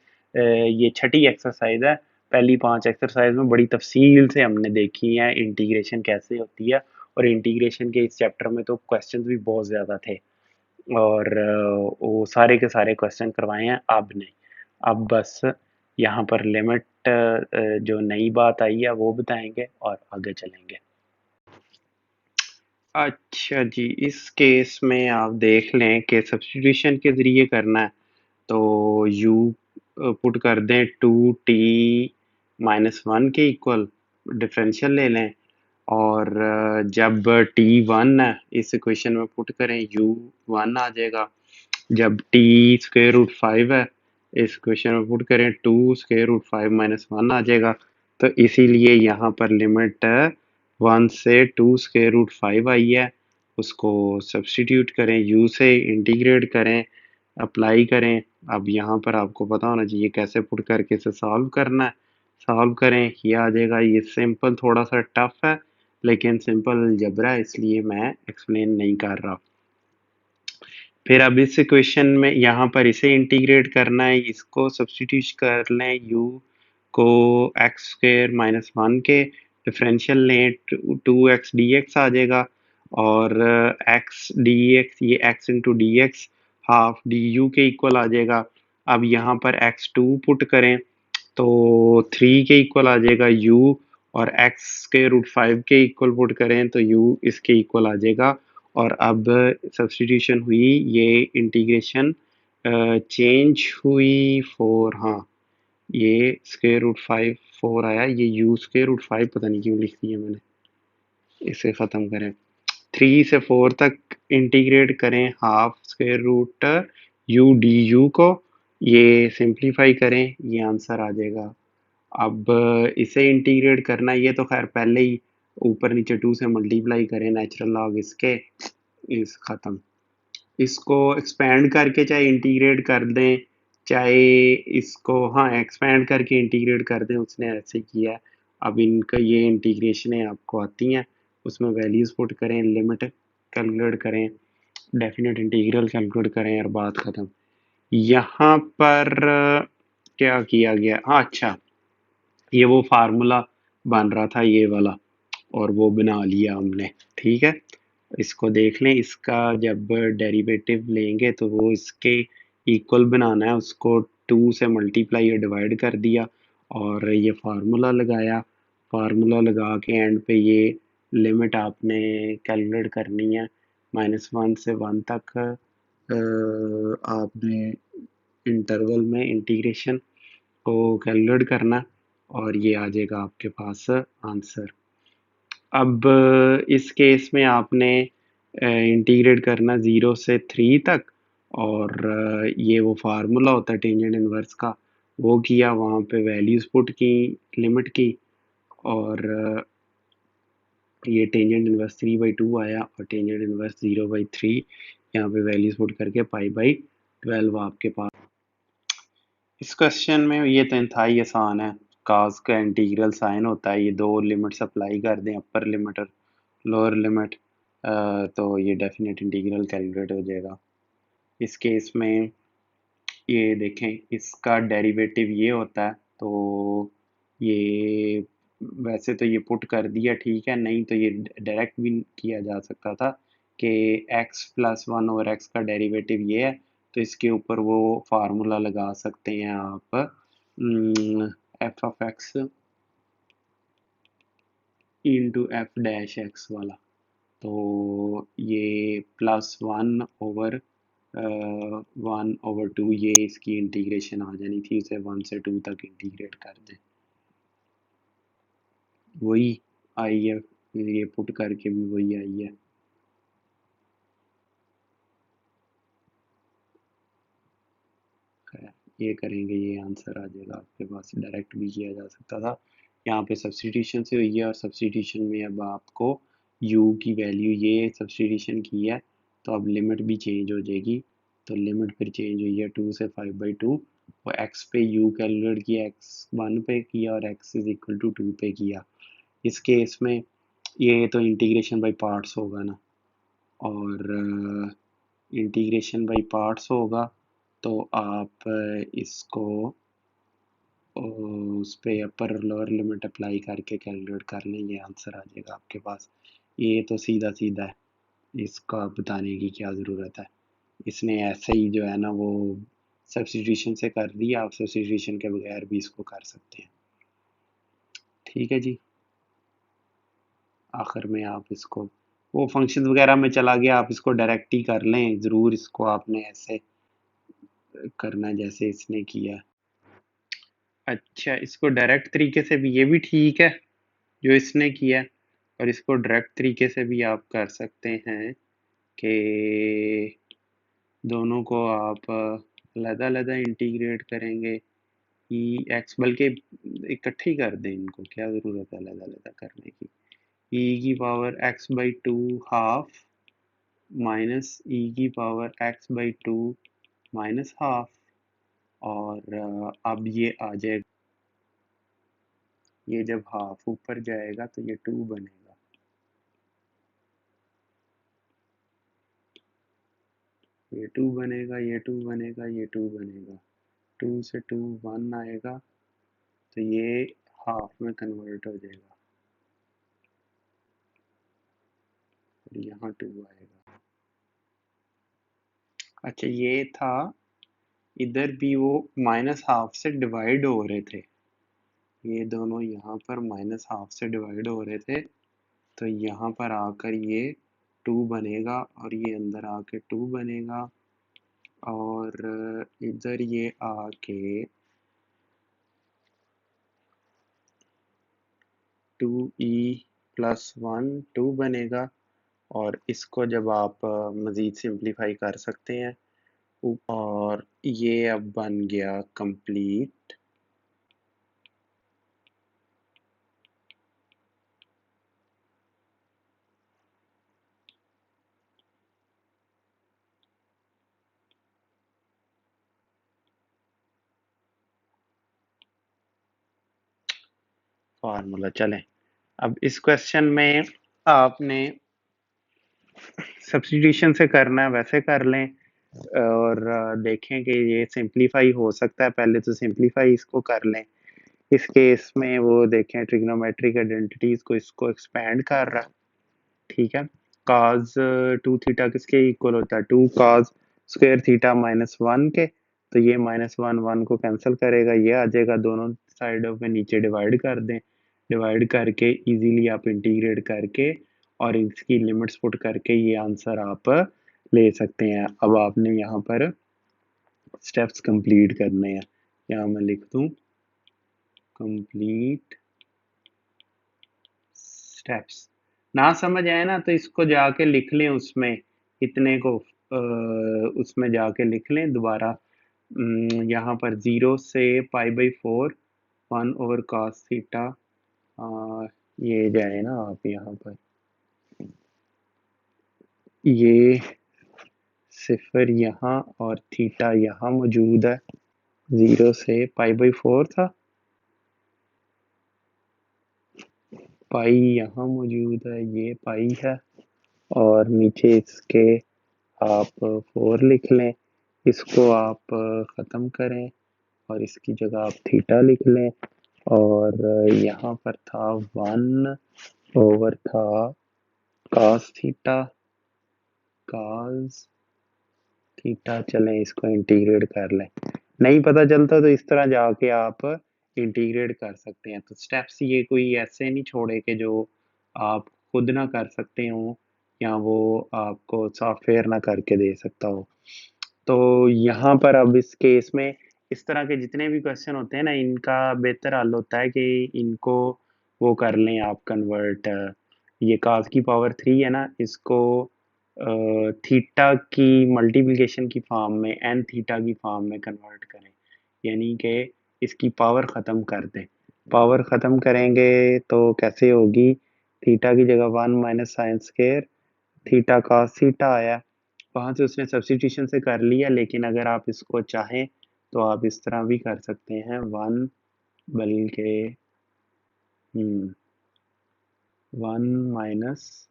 ये छठी एक्सरसाइज है। पहली 5 एक्सरसाइज में बड़ी तफसील से हमने देखी है इंटीग्रेशन कैसे होती है, और इंटीग्रेशन के इस चैप्टर में तो क्वेश्चंस भी बहुत ज़्यादा थे, और वो सारे के सारे क्वेश्चन करवाए हैं आपने। अब बस यहाँ पर लिमिट जो नई बात आई है वो बताएंगे और आगे चलेंगे। अच्छा जी, इस केस में आप देख लें कि सब्स्टिट्यूशन के ज़रिए करना है, तो u पुट कर दें 2t-1 के इक्वल, डिफरेंशियल ले लें, और जब t1 है इस इक्वेशन में पुट करें u1 आ जाएगा। जब t स्क्वायर रूट 5 है इस इक्वेशन में पुट करें 2 स्क्वायर रूट 5 माइनस 1 आ जाएगा। तो इसीलिए यहाँ पर लिमिट 1 से 2 स्क्वायर रूट 5 आई है, उसको सब्स्टिट्यूट करें, u से इंटीग्रेट करें, अप्लाई करें। अब यहाँ पर आपको पता होना चाहिए कैसे पुट करके इसे सॉल्व करना है। सॉल्व करें, ये आ जाएगा। ये सिंपल थोड़ा सा टफ है, लेकिन सिंपल अलजेब्रा है, इसलिए मैं एक्सप्लेन नहीं कर रहा। फिर अब इस इक्वेशन में यहाँ पर इसे इंटीग्रेट करना है, इसको सब्स्टिट्यूट कर लें, u को एक्स स्क्वेयर माइनस 1 के डिफरेंशियल लें, 2x dx आ जाएगा, और x dx, ये x into D x half D you के इक्वल आ जाएगा। अब यहाँ पर x2 पुट करें तो 3 के इक्वल आ जाएगा u, और x के रूट 5 के इक्वल पुट करें तो u इसके इक्वल आ जाएगा। और अब सब्स्टिट्यूशन हुई, ये इंटीग्रेशन चेंज हुई फोर, हाँ ये स्क्वायर रूट 5 4 आया, ये u स्क्वायर रूट 5 पता नहीं क्यों लिख दिया मैंने, इसे ख़त्म करें। 3 से 4 तक इंटीग्रेट करें half square root u D U को, ये सिंप्लीफाई करें, ये आंसर आ जाएगा। अब इसे इंटीग्रेट करना, ये तो खैर पहले ही ऊपर नीचे 2 से मल्टीप्लाई करें, नेचुरल लॉग इसके, इस ख़त्म। इसको एक्सपेंड करके चाहे इंटीग्रेट कर दें, चाहे इसको हाँ एक्सपेंड करके इंटीग्रेट कर दें, उसने ऐसे किया है। अब इनका ये इंटीग्रेशनें आपको आती हैं, उसमें वैल्यूज़ पुट करें, लिमिट कैलकुलेट करें, डेफिनेट इंटीग्रल कैलकुलेट करें, और बात ख़त्म। यहाँ पर क्या किया गया, हाँ अच्छा, ये वो फार्मूला बन रहा था ये वाला, और वो बना लिया हमने, ठीक है। इसको देख लें, इसका जब डेरिवेटिव लेंगे तो वो इसके इक्वल बनाना है, उसको 2 से मल्टीप्लाई या डिवाइड कर दिया, और ये फार्मूला लगाया। फार्मूला लगा के एंड पे ये लिमिट आपने कैलकुलेट करनी है, -1 से 1 तक आपने इंटरवल में इंटीग्रेशन को कैलकुलेट करना, और ये आ जाएगा आपके पास आंसर। अब इस केस में आपने इंटीग्रेट करना 0 से 3 तक, और ये वो फार्मूला होता है टेंजेंट इनवर्स का, वो किया, वहाँ पे वैल्यूज़ पुट की, लिमिट की, और ये टेंजेंट इनवर्स 3/2 आया, और टेंजेंट इनवर्स 0/3, यहाँ पे वैल्यूज़ पुट करके π/12 आपके पास। इस क्वेश्चन में ये तो इंतहाई आसान है, काज का इंटीग्रल साइन होता है, ये दो लिमिट्स अप्लाई कर दें, अपर लिमिट और लोअर लिमिट, तो ये डेफिनेट इंटीग्रल कैलकुलेट हो जाएगा। इस केस में ये देखें, इसका डेरिवेटिव ये होता है, तो ये वैसे तो ये पुट कर दिया, ठीक है, नहीं तो ये डायरेक्ट भी किया जा सकता था कि x प्लस 1 ओवर एक्स का डेरिवेटिव ये है, तो इसके ऊपर वो फार्मूला लगा सकते हैं आप, F of x into F dash x वाला। तो ये +1 ओवर 1/2 ये इसकी इंटीग्रेशन आ जानी थी, इसे 1 से 2 तक इंटीग्रेट कर दें, वही आई है, ये पुट करके भी वही आई है। ये करेंगे, ये आंसर आ जाएगा आपके पास, डायरेक्ट भी किया जा सकता था, यहाँ पे सब्सटीट्यूशन से हुई है, और सब्सटीट्यूशन में अब आपको u की वैल्यू ये सब्सटीट्यूशन की है, तो अब लिमिट भी चेंज हो जाएगी, तो लिमिट फिर चेंज हुई है 2 से 5/2, और x पे u कैलकुलेट किया, x 1 पे किया और x इज इक्वल टू 2 पे किया। इस केस में ये तो इंटीग्रेशन बाय पार्ट्स होगा ना, और इंटीग्रेशन बाय पार्ट्स होगा तो आप इसको उस पे अपर और लोअर लिमिट अप्लाई करके कैलकुलेट कर लें, ये आंसर आ जाएगा आपके पास। ये तो सीधा सीधा है, इसका बताने की क्या ज़रूरत है, इसने ऐसे ही जो है ना वो सब्स्टिट्यूशन से कर दिया, आप सब्स्टिट्यूशन के बगैर भी इसको कर सकते हैं। ठीक है जी, आखिर में आप इसको वो फंक्शन वगैरह में चला गया, आप इसको डायरेक्ट ही कर लें, ज़रूर इसको आपने ऐसे करना है जैसे इसने किया। अच्छा, इसको डायरेक्ट तरीके से भी, ये भी ठीक है जो इसने किया, और इसको डायरेक्ट तरीके से भी आप कर सकते हैं कि दोनों को आप अलग-अलग इंटीग्रेट करेंगे, ई एक्स, बल्कि इकट्ठे ही कर दें इनको, क्या ज़रूरत है अलग-अलग करने की। ई की power x by two half minus e की power x by two minus half, और अब ये आ जाएगा, ये जब हाफ ऊपर जाएगा तो ये 2 बनेगा, ये 2 बनेगा, ये 2 बनेगा, ये 2 बनेगा, 2 से 2 1 आएगा, तो ये हाफ में कन्वर्ट हो जाएगा, और यहाँ 2 आएगा। अच्छा, ये था, इधर भी वो माइनस हाफ से डिवाइड हो रहे थे, ये दोनों यहाँ पर माइनस हाफ से डिवाइड हो रहे थे, तो यहाँ पर आकर ये 2 बनेगा, और ये अंदर आके 2 बनेगा, और इधर ये आके 2e+1 2 बनेगा, और इसको जब आप मज़ीद सिंप्लीफाई कर सकते हैं, और ये अब बन गया कंप्लीट। फार्मूला चलें, अब इस क्वेश्चन में आपने सब्स्टिट्यूशन से करना है वैसे कर लें, और देखें कि ये सिंप्लीफाई हो सकता है, पहले तो सिंप्लीफाई इसको कर लें। इस केस में वो देखें ट्रिग्नोमेट्रिक आइडेंटिटीज को, इसको एक्सपैंड कर रहा है, ठीक है। cos 2 थीटा किसके इक्वल होता है, 2 cos स्क्वायर थीटा -1 के, तो ये -1 1 को कैंसिल करेगा, ये आ जाएगा, दोनों साइडों पे नीचे डिवाइड कर दें, डिवाइड करके इजीली आप इंटीग्रेट करके और इसकी लिमिट्स पुट करके ये आंसर आप ले सकते हैं। अब आपने यहाँ पर स्टेप्स कंप्लीट करने हैं, यहाँ मैं लिख दूँ कंप्लीट स्टेप्स। ना समझ आए ना तो इसको जाके लिख लें, उसमें इतने को उसमें जाके लिख लें दोबारा, यहाँ पर 0 से π/4 1/cos थीटा, ये जाए ना आप यहाँ पर, ये सिफर यहाँ और थीटा यहाँ मौजूद है, 0 से π/4 था, पाई यहाँ मौजूद है, ये पाई है, और नीचे इसके आप 4 लिख लें, इसको आप ख़त्म करें और इसकी जगह आप थीटा लिख लें, और यहाँ पर था 1 ओवर था cos थीटा, cos थीटा, चलें इसको इंटीग्रेट कर लें, नहीं पता चलता तो इस तरह जाके आप इंटीग्रेट कर सकते हैं। तो स्टेप्स ये कोई ऐसे नहीं छोड़े कि जो आप खुद ना कर सकते हो, या वो आपको सॉफ्टवेयर ना करके दे सकता हो, तो यहाँ पर अब इस केस में इस तरह के जितने भी क्वेश्चन होते हैं ना, इनका बेहतर हल होता है कि इनको वो कर लें आप कन्वर्ट। ये cos की पावर 3 है ना, इसको थीटा की मल्टीप्लिकेशन की फॉर्म में n थीटा की फॉर्म में कन्वर्ट करें, यानी कि इसकी पावर ख़त्म कर दें। पावर ख़त्म करेंगे तो कैसे होगी? थीटा की जगह 1 minus sign square theta cos theta आया, वहाँ से उसने सब्स्टिट्यूशन से कर लिया। लेकिन अगर आप इसको चाहें तो आप इस तरह भी कर सकते हैं, 1 बल्कि 1 माइनस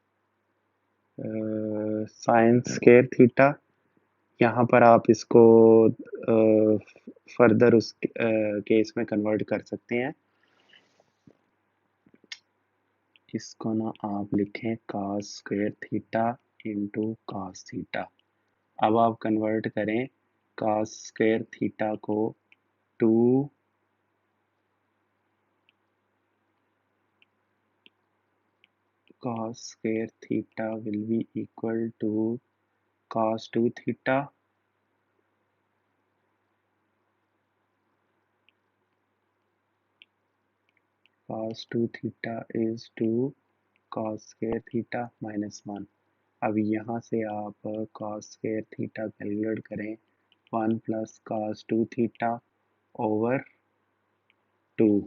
साइन स्क्वायर थीटा। यहाँ पर आप इसको फर्दर उस केस में कन्वर्ट कर सकते हैं। इसको ना आप लिखें cos square theta into cos theta. अब आप कन्वर्ट करें cos स्क्वायर थीटा को to cos square theta will be equal to cos 2 theta cos 2 theta is to cos square theta minus 1। अब यहाँ से आप cos square theta कैलकुलेट करें, 1 plus cos 2 theta over 2।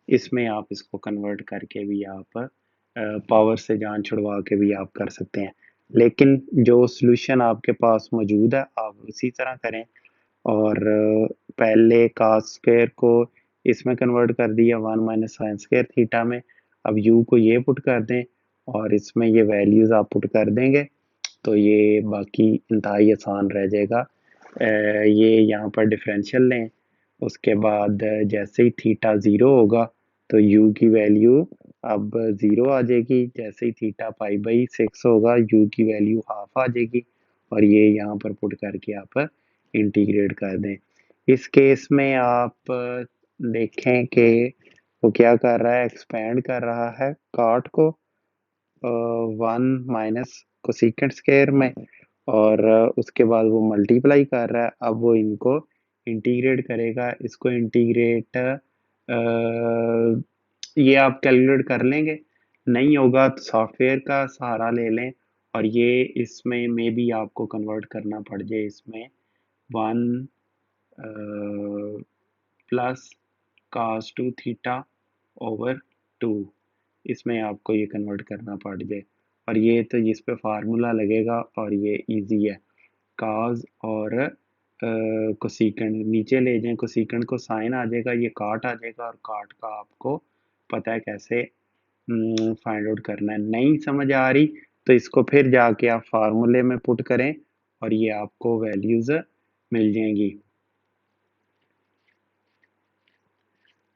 इसमें आप इसको कन्वर्ट करके भी आप पावर से जान छुड़वा के भी आप कर सकते हैं, लेकिन जो सॉल्यूशन आपके पास मौजूद है आप उसी तरह करें। और पहले cos स्क्वायर को इसमें कन्वर्ट कर दिया 1 माइनस साइन स्क्वायर थीटा में। अब u को ये पुट कर दें और इसमें ये वैल्यूज़ आप पुट कर देंगे तो ये बाकी इंतहाई आसान रह जाएगा। ये यहाँ पर डिफरेंशियल लें, उसके बाद जैसे ही थीटा ज़ीरो होगा तो u की वैल्यू अब ज़ीरो आ जाएगी। जैसे ही थीटा पाई बाई 6 होगा u की वैल्यू हाफ आ जाएगी और ये यहाँ पर पुट करके आप इंटीग्रेट कर दें। इस केस में आप देखें कि वो क्या कर रहा है, एक्सपेंड कर रहा है कॉट को 1 माइनस कोसेकेंट स्क्वायर में, और उसके बाद वो मल्टीप्लाई कर रहा है। अब वो इनको इंटीग्रेट करेगा, इसको इंटीग्रेट ये आप कैलकुलेट कर लेंगे, नहीं होगा तो सॉफ्टवेयर का सहारा ले लें और ये इसमें में भी आपको कन्वर्ट करना पड़ जाए। इसमें 1 प्लस cos 2 थीटा ओवर 2, इसमें आपको ये कन्वर्ट करना पड़ जाए। और ये तो इस पे फार्मूला लगेगा और ये इजी है। cos और कोसेकेंट नीचे ले जाएं, कोसेकेंट को साइन आ जाएगा, ये काट आ जाएगा और काट का आपको पता है कैसे फाइंड आउट करना है। नहीं समझ आ रही तो इसको फिर जाके आप फार्मूले में पुट करें और ये आपको वैल्यूज मिल जाएंगी।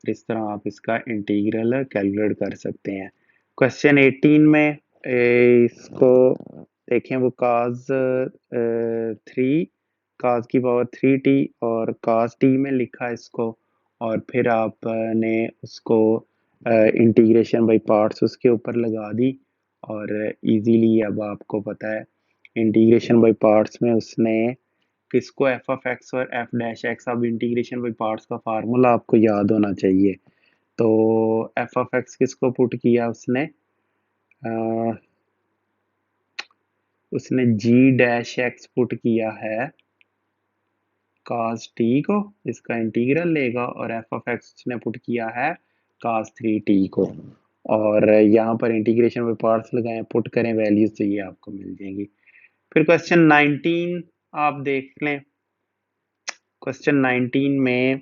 इस तरह आप इसका इंटीग्रल कैलकुलेट कर सकते हैं। क्वेश्चन 18 में इसको देखें, वो cos 3 cos की पावर 3t और cos t में लिखा है इसको, और फिर आपने उसको इंटीग्रेशन बाय पार्ट्स उसके ऊपर लगा दी और इजीली अब आपको पता है इंटीग्रेशन बाय पार्ट्स में उसने किसको एफ ऑफ एक्स और एफ डैश एक्स, अब इंटीग्रेशन बाय पार्ट्स का फार्मूला आपको याद होना चाहिए। तो एफ ऑफ एक्स किसको पुट किया उसने, उसने जी डैश एक्स पुट किया है cos t को, इसका इंटीग्रल लेगा, और एफ ऑफ एक्स उसने पुट किया है cos 3t को, और यहाँ पर इंटीग्रेशन में पार्ट्स लगाएं, पुट करें वैल्यूज तो ये आपको मिल जाएंगी। फिर क्वेश्चन 19 आप देख लें। क्वेश्चन 19 में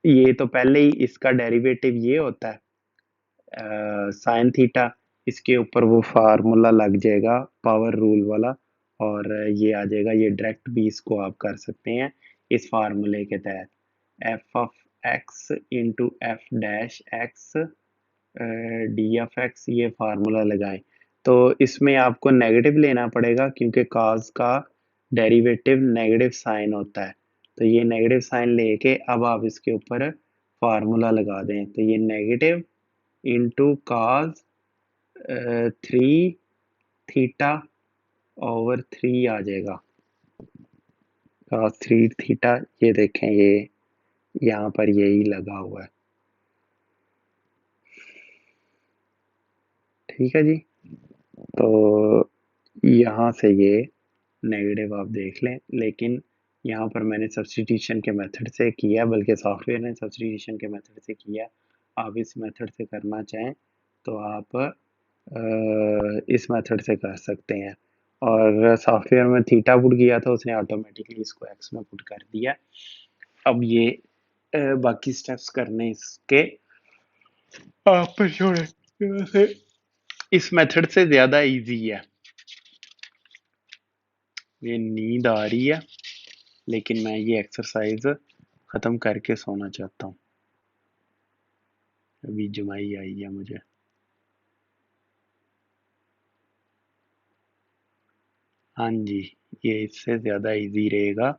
ये तो पहले ही इसका डेरिवेटिव ये होता है साइन थीटा, इसके ऊपर वो फार्मूला लग जाएगा पावर रूल वाला और ये आ जाएगा। ये डायरेक्ट भी इसको आप कर सकते हैं इस फार्मूले के तहत, F of x into F dash x D of x, ये फार्मूला लगाएं। तो इसमें आपको नेगेटिव लेना पड़ेगा क्योंकि cos का डेरिवेटिव नेगेटिव साइन होता है। तो ये नेगेटिव साइन लेके अब आप इसके ऊपर फार्मूला लगा दें, तो ये negative into cos 3 theta over 3 आ जाएगा। cos 3 थीटा, ये देखें, ये यहाँ पर यही लगा हुआ है। ठीक है जी, तो यहाँ से ये नेगेटिव आप देख लें, लेकिन यहाँ पर मैंने सब्स्टिट्यूशन के मेथड से किया, बल्कि सॉफ्टवेयर ने सब्स्टिट्यूशन के मेथड से किया। आप इस मेथड से करना चाहें तो आप इस मेथड से कर सकते हैं। और सॉफ्टवेयर में थीटा पुट किया था, उसने ऑटोमेटिकली इसको एक्स में पुट कर दिया। अब ये बाकी स्टेप्स करने इसके आप पर छोड़े, इस मेथड से ज़्यादा इजी है। ये नींद आ रही है, लेकिन मैं ये एक्सरसाइज ख़त्म करके सोना चाहता हूँ। अभी जुमाई आई है मुझे। हाँ जी, ये इससे ज़्यादा इजी रहेगा।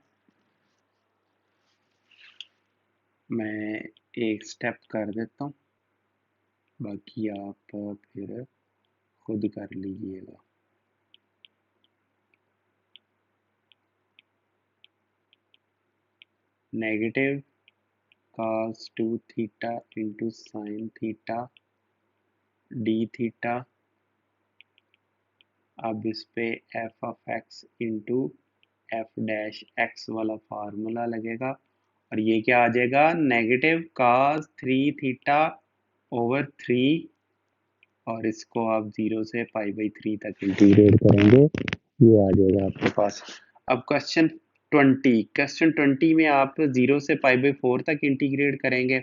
मैं एक स्टेप कर देता हूँ, बाकी आप फिर खुद कर लीजिएगा। Negative cos 2 theta into sine theta D theta. अब इस पे F of x into F dash x वाला फार्मूला लगेगा, और ये क्या आ जाएगा, नेगेटिव cos 3 थीटा ओवर 3, और इसको आप 0 से π/3 तक इंटीग्रेट करेंगे, ये आ जाएगा आपके पास। अब क्वेश्चन 20 में आप 0 से π/4 तक इंटीग्रेट करेंगे,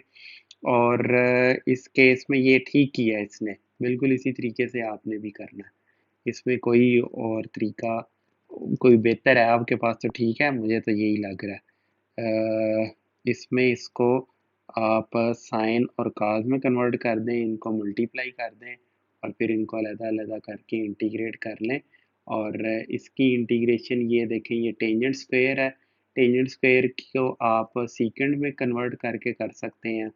और इस केस में ये ठीक किया है इसने, बिल्कुल इसी तरीके से आपने भी करना है। इसमें कोई और तरीका कोई बेहतर है आपके पास तो ठीक है, मुझे तो यही लग रहा है। इसमें इसको आप साइन और काज में कन्वर्ट कर दें, इनको मल्टीप्लाई कर दें, और फिर इनको अलग-अलग करके इंटीग्रेट कर लें। और इसकी इंटीग्रेशन ये देखें, ये टेंजेंट स्क्वायर है, टेंजेंट स्क्वायर को आप सीकेंड में कन्वर्ट करके कर सकते हैं।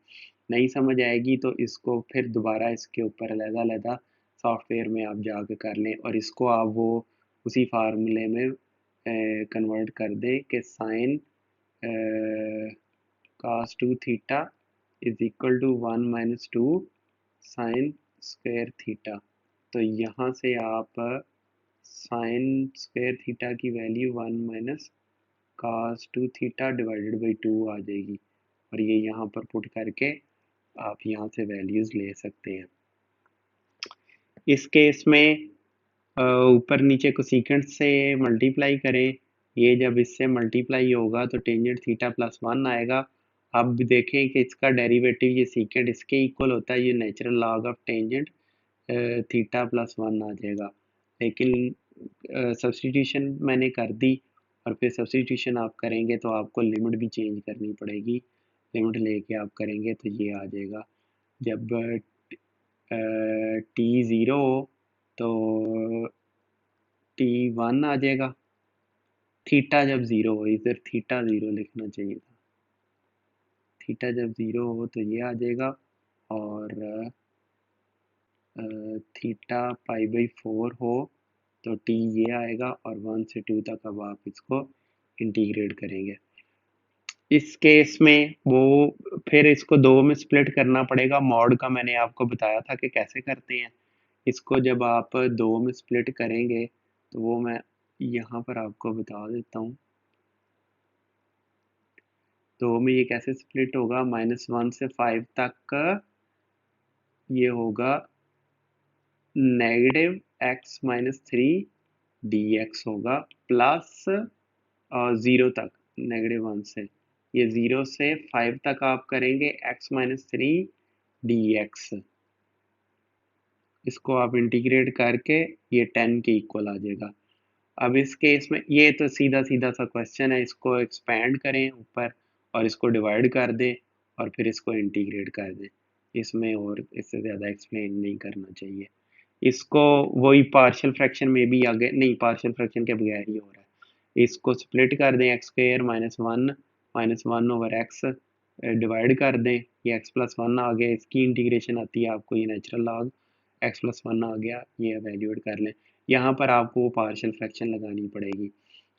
नहीं समझ आएगी तो इसको फिर दोबारा इसके ऊपर अलग-अलग सॉफ्टवेयर में आप जाके कर लें, और इसको आप वो उसी फार्मूले में कन्वर्ट कर दें कि sine cos 2 theta is equal to 1 minus 2 sine square theta. तो यहाँ से आप साइन स्क्वायर थीटा की value 1 minus cos 2 theta divided by 2 आ जाएगी, और ये यहाँ पर पुट करके आप यहाँ से वैल्यूज़ ले सकते हैं। इस केस में ऊपर नीचे को सीकेंड से मल्टीप्लाई करें, ये जब इससे मल्टीप्लाई होगा तो टेंजेंट थीटा प्लस 1 आएगा। अब देखें कि इसका डेरिवेटिव ये सीकेंड इसके इक्वल होता है, ये natural log of tangent theta plus 1 आ जाएगा। लेकिन सब्स्टिट्यूशन मैंने कर दी, और फिर सब्स्टिट्यूशन आप करेंगे तो आपको लिमिट भी चेंज करनी पड़ेगी। लिमिट लेके आप करेंगे तो ये आ जाएगा, जब टी ज़ीरो हो तो टी 1 आ जाएगा, थीटा जब ज़ीरो हो, इधर थीटा ज़ीरो लिखना चाहिए था, थीटा जब ज़ीरो हो तो ये आ जाएगा, और थीटा π/4 हो तो टी ये आएगा, और 1 से 2 तक अब आप इसको इंटीग्रेट करेंगे। इस केस में वो फिर इसको दो में स्प्लिट करना पड़ेगा। मॉड का मैंने आपको बताया था कि कैसे करते हैं। इसको जब आप दो में स्प्लिट करेंगे तो वो मैं यहाँ पर आपको बता देता हूँ। दो में ये कैसे स्प्लिट होगा, -1 से 5 तक ये होगा negative x minus 3 D x होगा, प्लस 0 तक, -1 से, ये 0 से 5 तक आप करेंगे एक्स माइनस 3 डी एक्स, इसको आप इंटीग्रेट करके ये 10 के इक्वल आ जाएगा। अब इस केस में ये तो सीधा सीधा सा क्वेश्चन है, इसको एक्सपेंड करें ऊपर और इसको डिवाइड कर दें और फिर इसको इंटीग्रेट कर दें। इसमें और इससे ज़्यादा एक्सप्लेन नहीं करना चाहिए। इसको वही पार्शियल फ्रैक्शन में भी आगे नहीं, पार्शियल फ्रैक्शन के बगैर ही हो रहा है। इसको स्प्लिट कर दें, x square minus one over x divide कर दें, ये एक्स प्लस वन आ गया, इसकी इंटीग्रेशन आती है आपको, ये नेचुरल लॉग x+1 आ गया, ये एवेल्यूएट कर लें। यहाँ पर आपको पार्शियल फ्रैक्शन लगानी पड़ेगी।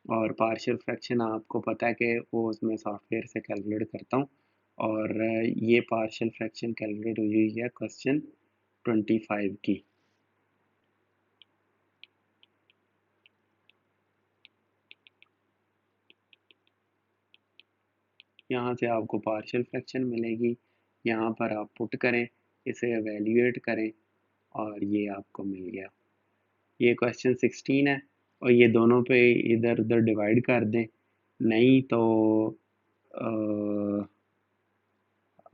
और पार्शियल फ्रैक्शन आपको पता है कि वो उसमें सॉफ्टवेयर से कैलकुलेट करता हूँ। और ये पार्शियल फ्रैक्शन कैलकुलेट हुई हुई है क्वेश्चन 25 की। यहाँ से आपको पार्शियल फ्रैक्शन मिलेगी, यहाँ पर आप पुट करें, इसे एवेल्यूएट करें और ये आपको मिल गया। ये क्वेश्चन 16 है और ये दोनों पे इधर उधर डिवाइड कर दें, नहीं तो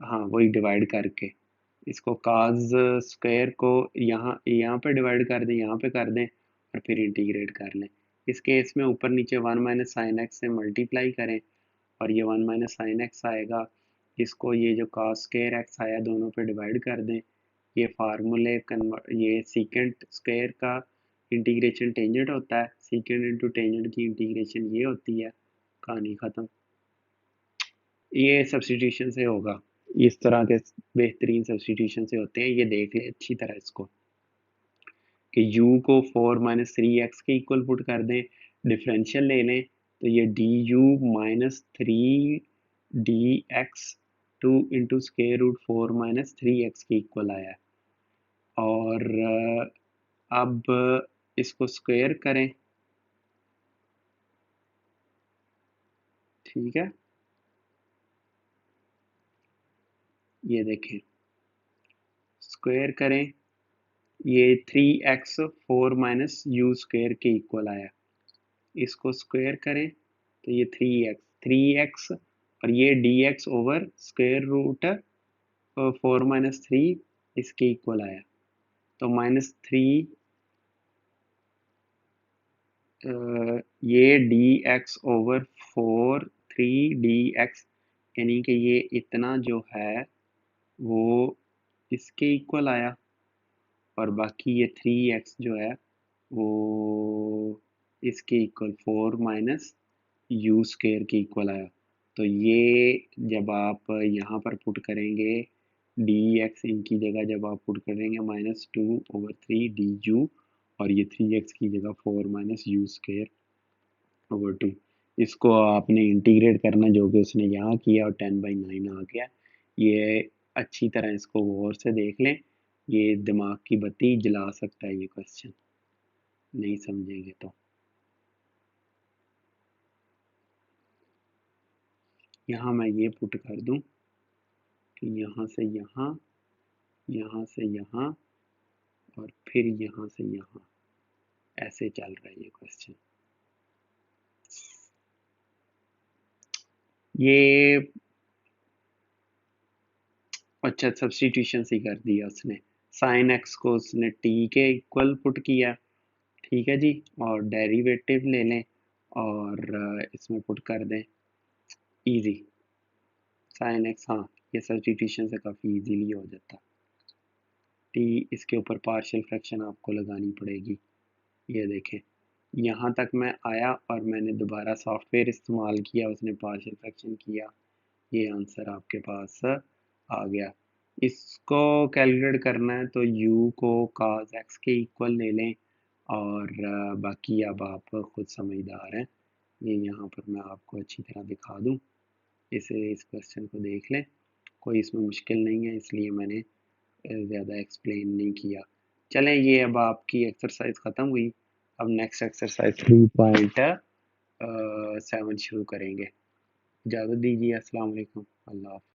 हाँ वही डिवाइड करके इसको काज स्क्वायर को यहाँ यहाँ पे डिवाइड कर दें, यहाँ पे कर दें और फिर इंटीग्रेट कर लें। इस केस में ऊपर नीचे 1 माइनस साइन एक्स से मल्टीप्लाई करें और ये 1 माइनस साइन एक्स आएगा। इसको ये जो काज स्क्वायर एक्स आया दोनों पे डिवाइड कर दें। ये फार्मूले कन्वर्ट, ये सीकेंट स्क्वायर का इंटीग्रेशन टेंजेंट होता है, सीकेंट इंटू टेंजेंट की इंटीग्रेशन ये होती है। कहानी ख़त्म। ये सब्स्टिट्यूशन से होगा, इस तरह के बेहतरीन सब्स्टिट्यूशन से होते हैं। ये देख ले अच्छी तरह इसको कि u को 4 माइनस थ्री एक्स के इक्वल पुट कर दें, डिफरेंशियल ले लें तो ये d u minus three d x to into square root 4 minus three x के इक्वल आया है। और अब इसको स्क्वायर करें, ठीक है। ये देखें स्क्वायर करें, ये 3x 4 माइनस यू स्क्वायर के इक्वल आया। इसको स्क्वायर करें तो ये 3x और ये dx over square root 4 minus three इसके इक्वल आया। तो माइनस थ्री ये dx ओवर 4 3 dx यानी कि ये इतना जो है वो इसके इक्वल आया और बाकी ये 3x जो है वो इसके इक्वल 4 माइनस यू स्क्वायर के इक्वल आया। तो ये जब आप यहाँ पर पुट करेंगे डी एक्स इनकी जगह जब आप पुट करेंगे -2/3 du और ये 3x की जगह 4 माइनस यू स्क्वायर ओवर 2। इसको आपने इंटीग्रेट करना जो कि उसने यहाँ किया और 10/9 आ गया। ये अच्छी तरह इसको गौर से देख लें, ये दिमाग की बत्ती जला सकता है ये क्वेश्चन, नहीं समझेंगे तो। यहाँ मैं ये पुट कर दूँ कि यहाँ से यहाँ, यहाँ से यहाँ और फिर यहाँ से यहाँ, ऐसे चल रहा है ये क्वेश्चन। ये अच्छा सब्स्टिट्यूशन ही कर दिया उसने, साइन एक्स को उसने टी के इक्वल पुट किया, ठीक है जी। और डेरिवेटिव ले लें और इसमें पुट कर दें इजी साइन एक्स। हाँ ये सब्स्टिट्यूशन से काफ़ी इजीली हो जाता। टी इसके ऊपर पार्शियल फ्रैक्शन आपको लगानी पड़ेगी। ये देखें यहाँ तक मैं आया और मैंने दोबारा सॉफ्टवेयर इस्तेमाल किया, उसने पार्शियल फ्रैक्शन किया, ये आंसर आपके पास आ गया। इसको कैलकुलेट करना है तो u को cos x के इक्वल ले लें और बाकी अब आप खुद समझदार हैं। ये यहाँ पर मैं आपको अच्छी तरह दिखा दूँ, इस क्वेश्चन को देख लें, कोई इसमें मुश्किल नहीं है इसलिए मैंने ज़्यादा एक्सप्लेन नहीं किया। चलें ये अब आपकी एक्सरसाइज ख़त्म हुई, अब नेक्स्ट एक्सरसाइज 3.7 शुरू करेंगे। इजाज़त दीजिए, अस्सलाम वालेकुम, अल्लाह हाफ़िज़।